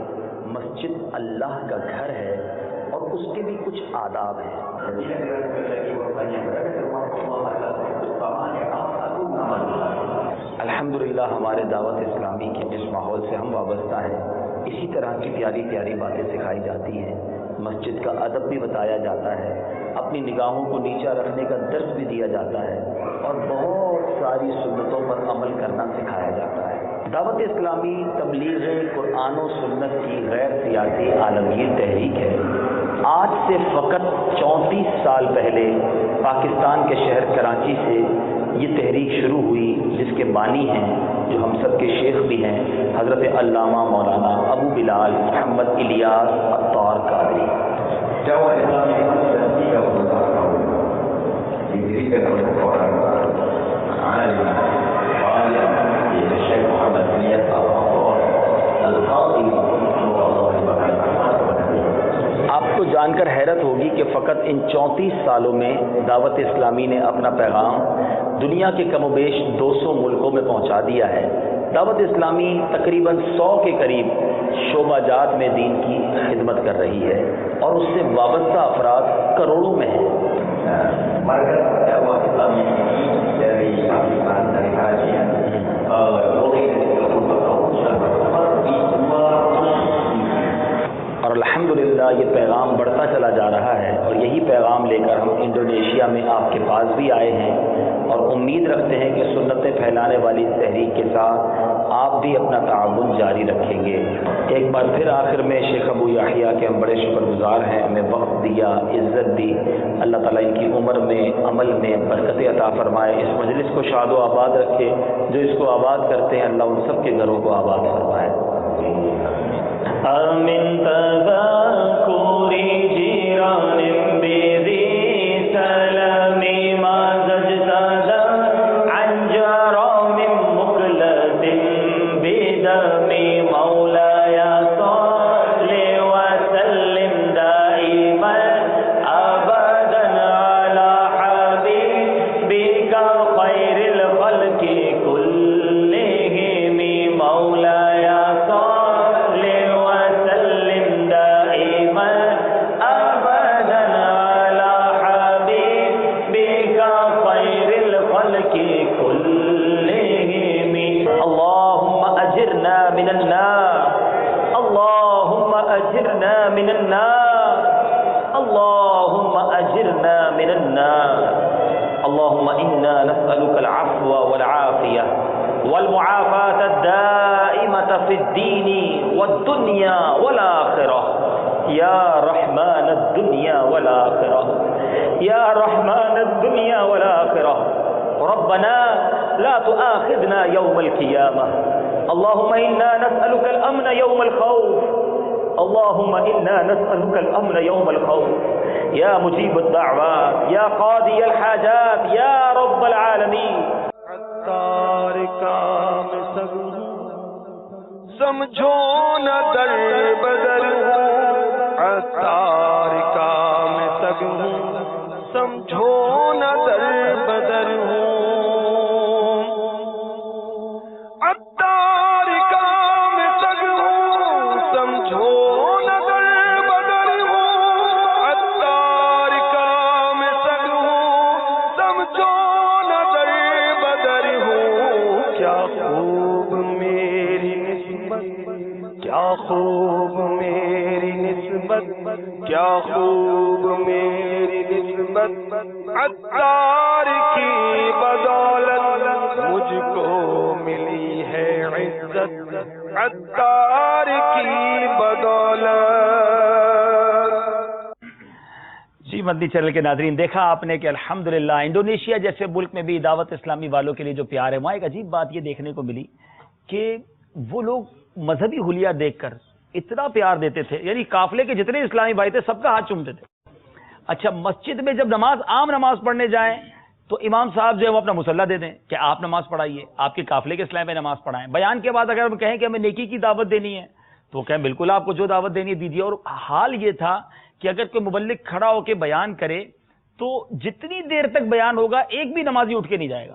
Speaker 1: مسجد اللہ کا گھر ہے اور اس کے بھی کچھ آداب ہیں۔ الحمدللہ ہمارے دعوت اسلامی کے جس ماحول سے ہم وابستہ ہیں، اسی طرح کی پیاری پیاری باتیں سکھائی جاتی ہیں، مسجد کا ادب بھی بتایا جاتا ہے، اپنی نگاہوں کو نیچا رکھنے کا درس بھی دیا جاتا ہے، اور بہت ساری سنتوں پر عمل کرنا سکھایا جاتا ہے۔ دعوت اسلامی تبلیغ قرآن و سنت کی غیر سیاسی عالمگیر تحریک ہے۔ آج سے فقط 34 سال پہلے پاکستان کے شہر کراچی سے یہ تحریک شروع ہوئی، جس کے بانی ہیں، جو ہم سب کے شیخ بھی ہیں، حضرت علامہ مولانا ابو بلال محمد الیاس عطار قادری۔ آپ کو جان کر حیرت ہوگی کہ فقط ان 34 سالوں میں دعوت اسلامی نے اپنا پیغام دنیا کے کم و بیش 200 ملکوں میں پہنچا دیا ہے۔ دعوت اسلامی تقریباً 100 کے قریب شعبہ جات میں دین کی خدمت کر رہی ہے، اور اس سے وابستہ افراد کروڑوں میں ہیں۔ اور الحمدللہ یہ پیغام بڑھتا چلا جا رہا ہے، اور یہی پیغام لے کر ہم انڈونیشیا میں آپ کے پاس بھی آئے ہیں، اور امید رکھتے ہیں کہ سنتیں پھیلانے والی اس تحریک کے ساتھ آپ بھی اپنا تعاون جاری رکھیں گے۔ ایک بار پھر آخر میں شیخ ابو یحییٰ کے ہم بڑے شکر گزار ہیں، ہمیں وقت دیا، عزت دی، اللہ تعالیٰ ان کی عمر میں عمل میں برکت عطا فرمائے، اس مجلس کو شاد و آباد رکھے، جو اس کو آباد کرتے ہیں اللہ ان سب کے گھروں کو آباد فرمائے۔
Speaker 9: آمین تذکری جیران بیدی سلامی ما زجدد عن جرام مقلد بدم مولاي صل وسلم دائما ابدا على حبيبك خير الخلق كلهم مولاي صل وسلم دائما ابدا على حبيبك خير الخلق كلهم اللهم اجرنا من النار اللهم اجرنا من النار اللهم اجرنا من النار اللهم انا نسألك العفو والعافية والمعافاة الدائمة في الدين والدنيا والآخرة يا رحمن الدنيا والآخرة يا رحمن الدنيا والآخرة ربنا لا تؤاخذنا يوم القيامة اللهم إنا نسألك الأمن يوم الخوف اللهم إنا نسألك الأمن يوم الخوف يا مجيب الدعوات يا قاضي الحاجات يا رب العالمين
Speaker 8: عطار کا میں سب سمجھو نہ در بدر ہوں عطار کا میں سب سمجھو نہ در بدر ہوں عطار کا میں سب سمجھو نہ در بدر ہوں عطار کا میں سب سمجھو نہ در بدر ہوں کیا خوب میری نسبت کیا خوب میری نسبت نسبت کیا خوب میری نسبت عطار کی بدولت مجھ کو ملی ہے عزت عطار کی بدولت.
Speaker 1: جی مدنی چینل کے ناظرین، دیکھا آپ نے کہ الحمدللہ انڈونیشیا جیسے ملک میں بھی دعوت اسلامی والوں کے لیے جو پیار ہے، وہاں ایک عجیب بات یہ دیکھنے کو ملی کہ وہ لوگ مذہبی حلیہ دیکھ کر اتنا پیار دیتے تھے، یعنی قافلے کے جتنے اسلامی بھائی تھے سب کا ہاتھ چومتے تھے. اچھا مسجد میں جب عام نماز پڑھنے جائیں تو امام صاحب جو ہے وہ اپنا مصلی دے دیں کہ آپ نماز پڑھائیے، آپ کے قافلے کے اسلام میں نماز پڑھائیں. بیان کے بعد اگر ہم کہیں کہ ہمیں نیکی کی دعوت دینی ہے تو وہ کہیں بالکل آپ کو جو دعوت دینی ہے دیجیے. اور حال یہ تھا کہ اگر کوئی مبلغ کھڑا ہو کے بیان کرے تو جتنی دیر تک بیان ہوگا ایک بھی نمازی اٹھ کے نہیں جائے گا.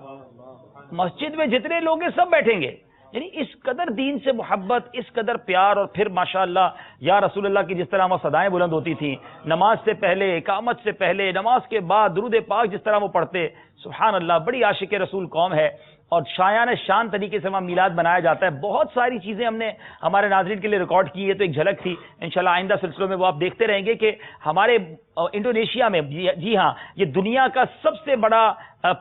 Speaker 1: مسجد میں جتنے لوگ ہیں سب بیٹھیں گے. یعنی اس قدر دین سے محبت، اس قدر پیار. اور پھر ماشاءاللہ یا رسول اللہ کی جس طرح وہ صدائیں بلند ہوتی تھیں نماز سے پہلے، اقامت سے پہلے، نماز کے بعد درود پاک جس طرح وہ پڑھتے، سبحان اللہ، بڑی عاشق رسول قوم ہے. اور شایان شان طریقے سے وہاں میلاد منایا جاتا ہے. بہت ساری چیزیں ہم نے ہمارے ناظرین کے لیے ریکارڈ کی ہے، تو ایک جھلک تھی. انشاءاللہ آئندہ سلسلوں میں وہ آپ دیکھتے رہیں گے کہ ہمارے انڈونیشیا میں، جی ہاں، یہ دنیا کا سب سے بڑا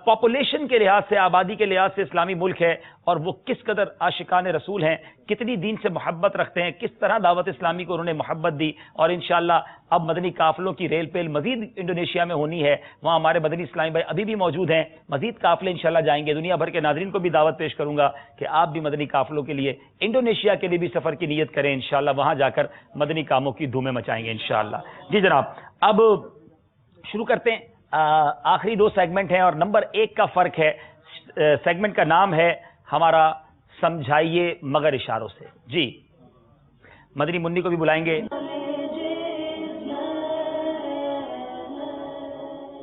Speaker 1: پاپولیشن کے لحاظ سے، آبادی کے لحاظ سے اسلامی ملک ہے. اور وہ کس قدر عاشقان رسول ہیں، کتنی دین سے محبت رکھتے ہیں، کس طرح دعوت اسلامی کو انہوں نے محبت دی. اور انشاءاللہ اب مدنی قافلوں کی ریل پیل مزید انڈونیشیا میں ہونی ہے. وہاں ہمارے مدنی اسلامی بھائی ابھی بھی موجود ہیں، مزید قافلے انشاءاللہ جائیں گے. دنیا بھر کے ناظرین کو بھی دعوت پیش کروں گا کہ آپ بھی مدنی قافلوں کے لیے انڈونیشیا کے لیے بھی سفر کی نیت کریں. انشاءاللہ وہاں جا کر مدنی کاموں کی دھومیں مچائیں گے انشاءاللہ. جی جناب، اب شروع کرتے ہیں. آخری 2 سیگمنٹ ہیں اور نمبر 1 کا فرق ہے. سیگمنٹ کا نام ہے ہمارا سمجھائیے مگر اشاروں سے. جی مدنی منی کو بھی بلائیں گے.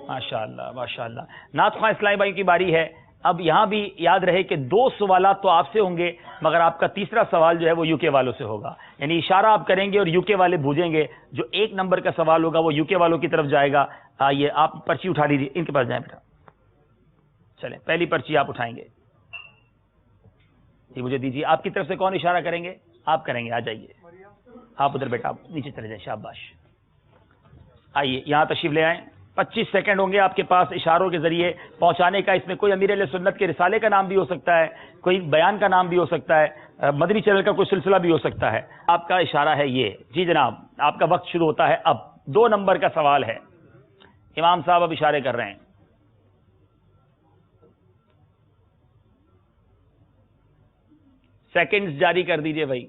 Speaker 1: ماشاءاللہ ماشاءاللہ. نعت خواں اسلامی بھائی کی باری ہے. اب یہاں بھی یاد رہے کہ 2 سوالات تو آپ سے ہوں گے، مگر آپ کا تیسرا سوال جو ہے وہ یو کے والوں سے ہوگا. یعنی اشارہ آپ کریں گے اور یو کے والے بھوجیں گے. جو 1 نمبر کا سوال ہوگا وہ یو کے والوں کی طرف جائے گا. آئیے آپ پرچی اٹھا لیجیے، ان کے پاس جائیں بیٹا. چلیں پہلی پرچی آپ اٹھائیں گے. جی مجھے دیجیے. آپ کی طرف سے کون اشارہ کریں گے؟ آپ کریں گے. آ جائیے آپ ادھر بیٹا، آپ نیچے چلے جائیں. شاباش. آئیے یہاں تشریف لے آئیں. 25 سیکنڈ ہوں گے آپ کے پاس اشاروں کے ذریعے پہنچانے کا. اس میں کوئی امیر علیہ سنت کے رسالے کا نام بھی ہو سکتا ہے، کوئی بیان کا نام بھی ہو سکتا ہے، مدنی چینل کا کوئی سلسلہ بھی ہو سکتا ہے. آپ کا اشارہ ہے یہ. جی جناب، آپ کا وقت شروع ہوتا ہے اب. 2 نمبر کا سوال ہے. امام صاحب اب اشارے کر رہے ہیں. سیکنڈز جاری کر دیجئے بھائی.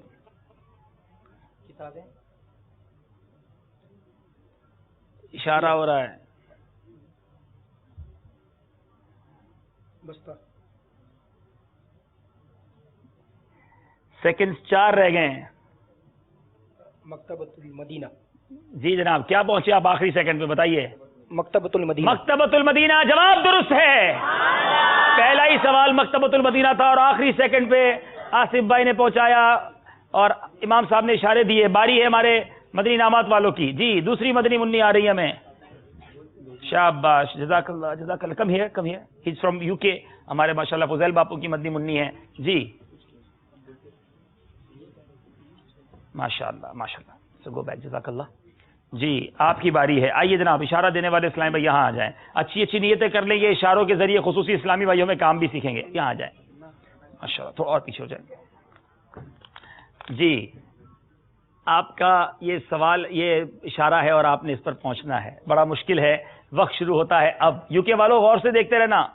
Speaker 1: اشارہ ہو رہا ہے. سیکنڈز 4 رہ گئے ہیں.
Speaker 12: مکتبۃ المدینہ.
Speaker 1: جی جناب، کیا پہنچے آپ آخری سیکنڈ پہ بتائیے؟
Speaker 12: مکتبۃ المدینہ.
Speaker 1: مکتبۃ المدینہ جواب درست ہے. پہلا ہی سوال مکتبۃ المدینہ تھا اور آخری سیکنڈ پہ آصف بھائی نے پہنچایا اور امام صاحب نے اشارے دیے. باری ہے ہمارے مدنی انعامات والوں کی. جی دوسری مدنی منی آ رہی ہے ہمیں. شاباش، جزاک اللہ جزاک اللہ. کم ہے ہی از فرام یو کے. ہمارے ماشاءاللہ فضیل باپو کی مدنی منی ہے. جی ماشاءاللہ ماشاءاللہ. سو گو بیک. جزاک اللہ. جی آپ کی باری ہے. آئیے جناب، اشارہ دینے والے اسلامی بھائی یہاں آ جائیں. اچھی اچھی نیتیں کر لیں گے. اشاروں کے ذریعے خصوصی اسلامی بھائیوں میں کام بھی سیکھیں گے. یہاں آ جائیں ماشاءاللہ. تھوڑا اور پیچھے ہو جائیں. جی آپ کا یہ سوال، یہ اشارہ ہے اور آپ نے اس پر پہنچنا ہے. بڑا مشکل ہے. وقت شروع ہوتا ہے اب. یو کے والوں غور سے دیکھتے رہنا.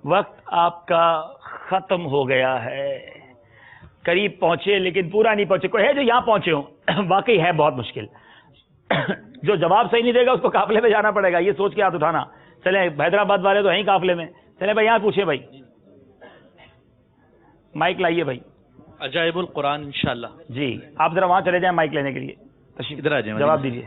Speaker 1: وقت آپ کا ختم ہو گیا ہے. قریب پہنچے لیکن پورا نہیں پہنچے. کوئی ہے جو یہاں پہنچے ہوں؟ واقعی ہے بہت مشکل. جو جواب صحیح نہیں دے گا اس کو قافلے میں جانا پڑے گا. یہ سوچ کے ہاتھ اٹھانا. چلیں حیدرآباد والے تو ہیں قافلے میں. چلیں بھائی یہاں پوچھیں. بھائی مائک لائیے بھائی.
Speaker 2: عجائب القرآن انشاءاللہ.
Speaker 1: جی آپ ذرا وہاں چلے جائیں مائک لینے کے لیے.
Speaker 2: ادھر آ جائیں.
Speaker 1: جواب دیجیے.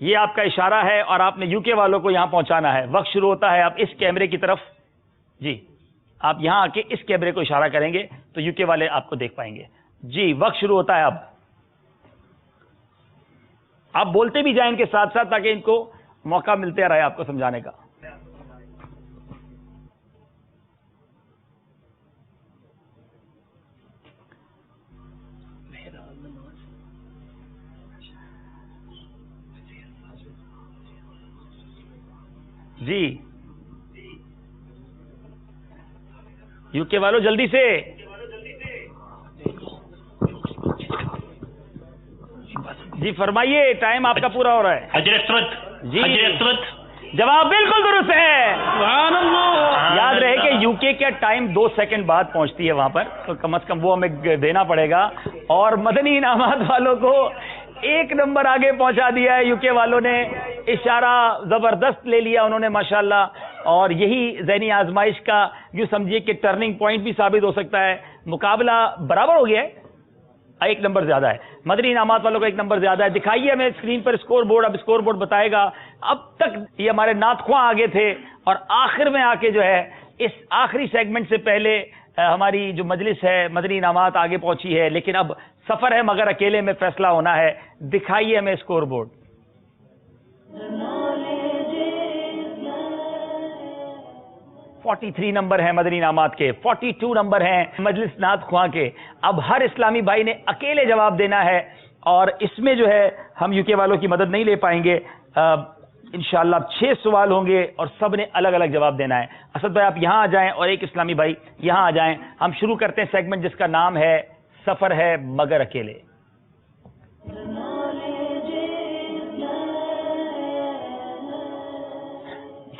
Speaker 1: یہ آپ کا اشارہ ہے اور آپ نے UK والوں کو یہاں پہنچانا ہے. وقت شروع ہوتا ہے. آپ اس کیمرے کی طرف، جی آپ یہاں آ کے اس کیمرے کو اشارہ کریں گے تو UK والے آپ کو دیکھ پائیں گے. جی وقت شروع ہوتا ہے. اب آپ بولتے بھی جائیں ان کے ساتھ ساتھ تاکہ ان کو موقع ملتے رہے آپ کو سمجھانے کا. جی UK والوں جلدی سے. جی فرمائیے، ٹائم آپ کا پورا ہو رہا ہے.
Speaker 6: حجر اسود.
Speaker 1: جی
Speaker 6: حجر اسود.
Speaker 1: جواب بالکل درست ہے. یاد رہے کہ UK کا ٹائم 2 سیکنڈ بعد پہنچتی ہے وہاں پر، تو کم از کم وہ ہمیں دینا پڑے گا. اور مدنی انعامات والوں کو 1 نمبر آگے پہنچا دیا ہے. UK والوں نے اشارہ زبردست لے لیا انہوں نے ماشاءاللہ. اور یہی ذہنی آزمائش کا یوں سمجھیے کہ ٹرننگ پوائنٹ بھی ثابت ہو سکتا ہے. مقابلہ برابر ہو گیا ہے، 1 نمبر زیادہ ہے. مدنی انعامات والوں کا 1 نمبر زیادہ ہے. دکھائیے ہمیں اسکرین پر اسکور بورڈ. اب اسکور بورڈ بتائے گا. اب تک یہ ہمارے نعت خواں آگے تھے اور آخر میں آ کے جو ہے اس آخری سیگمنٹ سے پہلے ہماری جو مجلس ہے مدنی انعامات آگے پہنچی ہے. لیکن اب سفر ہے مگر اکیلے میں فیصلہ ہونا ہے. دکھائیے ہمیں اسکور بورڈ. 43 نمبر ہیں مدنی انعامات کے، 42 نمبر ہیں مجلس نعت خواں کے. اب ہر اسلامی بھائی نے اکیلے جواب دینا ہے اور اس میں جو ہے ہم UK والوں کی مدد نہیں لے پائیں گے. انشاءاللہ 6 سوال ہوں گے اور سب نے الگ الگ جواب دینا ہے. اسد بھائی آپ یہاں آ جائیں اور ایک اسلامی بھائی یہاں آ جائیں. ہم شروع کرتے ہیں سیگمنٹ جس کا نام ہے سفر ہے مگر اکیلے.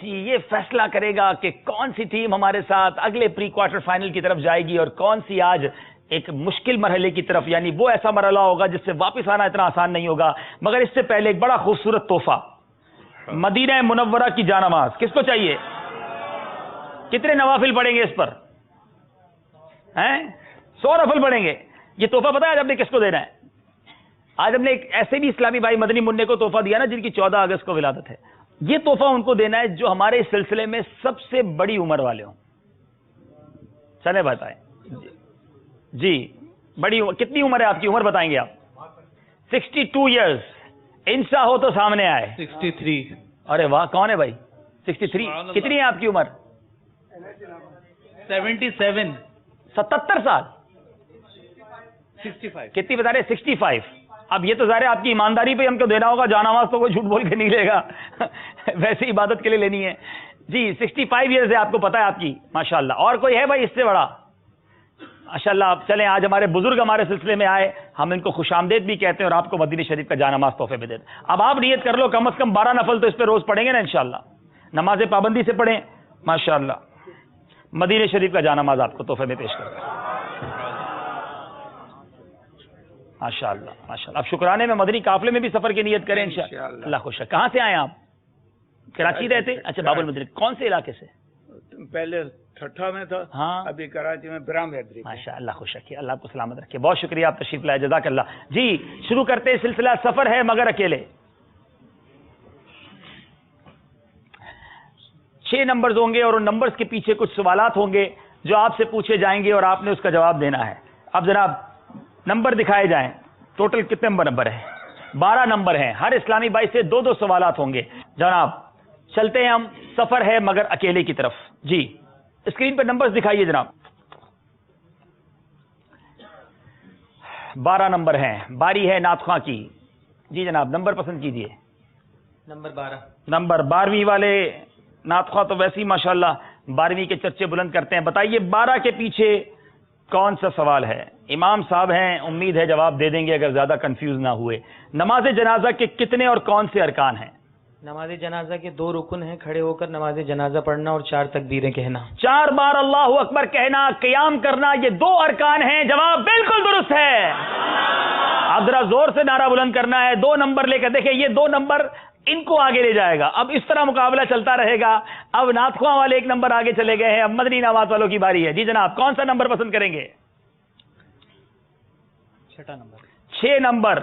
Speaker 1: جی یہ فیصلہ کرے گا کہ کون سی ٹیم ہمارے ساتھ اگلے پری کوارٹر فائنل کی طرف جائے گی اور کون سی آج ایک مشکل مرحلے کی طرف، یعنی وہ ایسا مرحلہ ہوگا جس سے واپس آنا اتنا آسان نہیں ہوگا. مگر اس سے پہلے ایک بڑا خوبصورت تحفہ، مدینہ منورہ کی جانماز. کس کو چاہیے؟ کتنے نوافل پڑھیں گے اس پر؟ 100 نفل پڑھیں گے. یہ تحفہ پتہ ہے آج ہم نے کس کو دینا ہے؟ آج ہم نے ایک ایسے بھی اسلامی بھائی مدنی منع کو تحفہ دیا نا جن کی 14 اگست کو ولادت ہے. یہ تحفہ ان کو دینا ہے جو ہمارے اس سلسلے میں سب سے بڑی عمر والے ہوں. چلے بتائیں جی بڑی عمر. کتنی عمر ہے آپ کی؟ عمر بتائیں گے آپ. 62 ایئرز. انسا ہو تو سامنے آئے.
Speaker 2: 63.
Speaker 1: ارے واہ، کون ہے بھائی؟ 63. کتنی ہے آپ کی عمر؟
Speaker 2: 77.
Speaker 1: 77 سال.
Speaker 2: 65.
Speaker 1: کتنی بتا رہے؟ 65. اب یہ تو ظاہر ہے آپ کی ایمانداری پہ ہم کو دینا ہوگا. جان آواز تو کوئی جھوٹ بول کے نہیں لے گا ویسے عبادت کے لیے لینی ہے. جی 65 ایئرز ہے، آپ کو پتا ہے آپ کی ماشاءاللہ. اور کوئی ہے بھائی اس سے بڑا؟ ماشاءاللہ. آپ چلیں، آج ہمارے بزرگ ہمارے سلسلے میں آئے، ہم ان کو خوش آمدید بھی کہتے ہیں اور آپ کو مدینہ شریف کا جان نماز تحفے میں دیتے ہیں. اب آپ نیت کر لو کم از کم 12 نفل تو اس پہ روز پڑھیں گے نا انشاءاللہ. نماز پابندی سے پڑھیں ماشاءاللہ. مدینہ شریف کا جان نماز آپ کو تحفے میں پیش کرتے ہیں ماشاءاللہ ماشاءاللہ. اب شکرانے میں مدنی قافلے میں بھی سفر کی نیت کریں انشاءاللہ. اللہ خوش ہے. کہاں سے آئے آپ؟ کراچی رہتے؟ اچھا باب المدینہ. کون سے علاقے سے؟
Speaker 20: پہلے ٹھٹھا میں تھا، ہاں ابھی کراچی میں برام حیدری.
Speaker 1: ماشاءاللہ خوش رکھیے، اللہ آپ کو سلامت رکھے. بہت شکریہ، آپ تشریف لائے، جزاک اللہ. جی شروع کرتے ہیں سلسلہ سفر ہے مگر اکیلے. 6 نمبرز ہوں گے اور ان نمبرز کے پیچھے کچھ سوالات ہوں گے جو آپ سے پوچھے جائیں گے اور آپ نے اس کا جواب دینا ہے. اب جناب نمبر دکھائے جائیں. ٹوٹل کتنے نمبر ہیں؟ 12 نمبر ہیں. ہر اسلامی بھائی سے 2 سوالات ہوں گے. جناب چلتے ہیں ہم سفر ہے مگر اکیلے کی طرف. جی اسکرین پہ نمبرز دکھائیے جناب. 12 نمبر ہیں. باری ہے نعت خواں کی. جی جناب نمبر پسند کیجئے.
Speaker 4: نمبر 12.
Speaker 1: نمبر 12ویں والے نعت خواں تو ویسے ہی ماشاءاللہ 12ویں کے چرچے بلند کرتے ہیں. بتائیے 12 کے پیچھے کون سا سوال ہے؟ امام صاحب ہیں، امید ہے جواب دے دیں گے اگر زیادہ کنفیوز نہ ہوئے. نماز جنازہ کے کتنے اور کون سے ارکان ہیں؟
Speaker 4: نماز جنازہ کے 2 رکن ہیں، کھڑے ہو کر نماز جنازہ پڑھنا اور 4 تکبیریں کہنا.
Speaker 1: 4 بار اللہ اکبر کہنا، قیام کرنا، یہ 2 ارکان ہیں. جواب بالکل درست ہے. اب ذرا زور سے نعرہ بلند کرنا ہے. 2 نمبر لے کر دیکھیں، یہ 2 نمبر ان کو آگے لے جائے گا. اب اس طرح مقابلہ چلتا رہے گا. اب نعت خواں والے 1 نمبر آگے چلے گئے ہیں. اب مدنی انعامات والوں کی باری ہے. جی جناب کون سا نمبر پسند کریں گے؟
Speaker 4: 6 نمبر.
Speaker 1: 6 نمبر.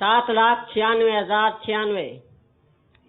Speaker 15: 7,96,096।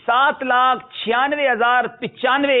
Speaker 1: 7,96,095।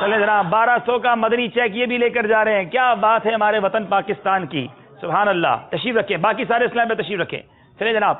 Speaker 1: چلے جناب 1200 کا مدنی چیک یہ بھی لے کر جا رہے ہیں. کیا بات ہے ہمارے وطن پاکستان کی, سبحان اللہ. تشریف رکھیں, باقی سارے اسلام میں تشریف رکھیں. چلے جناب.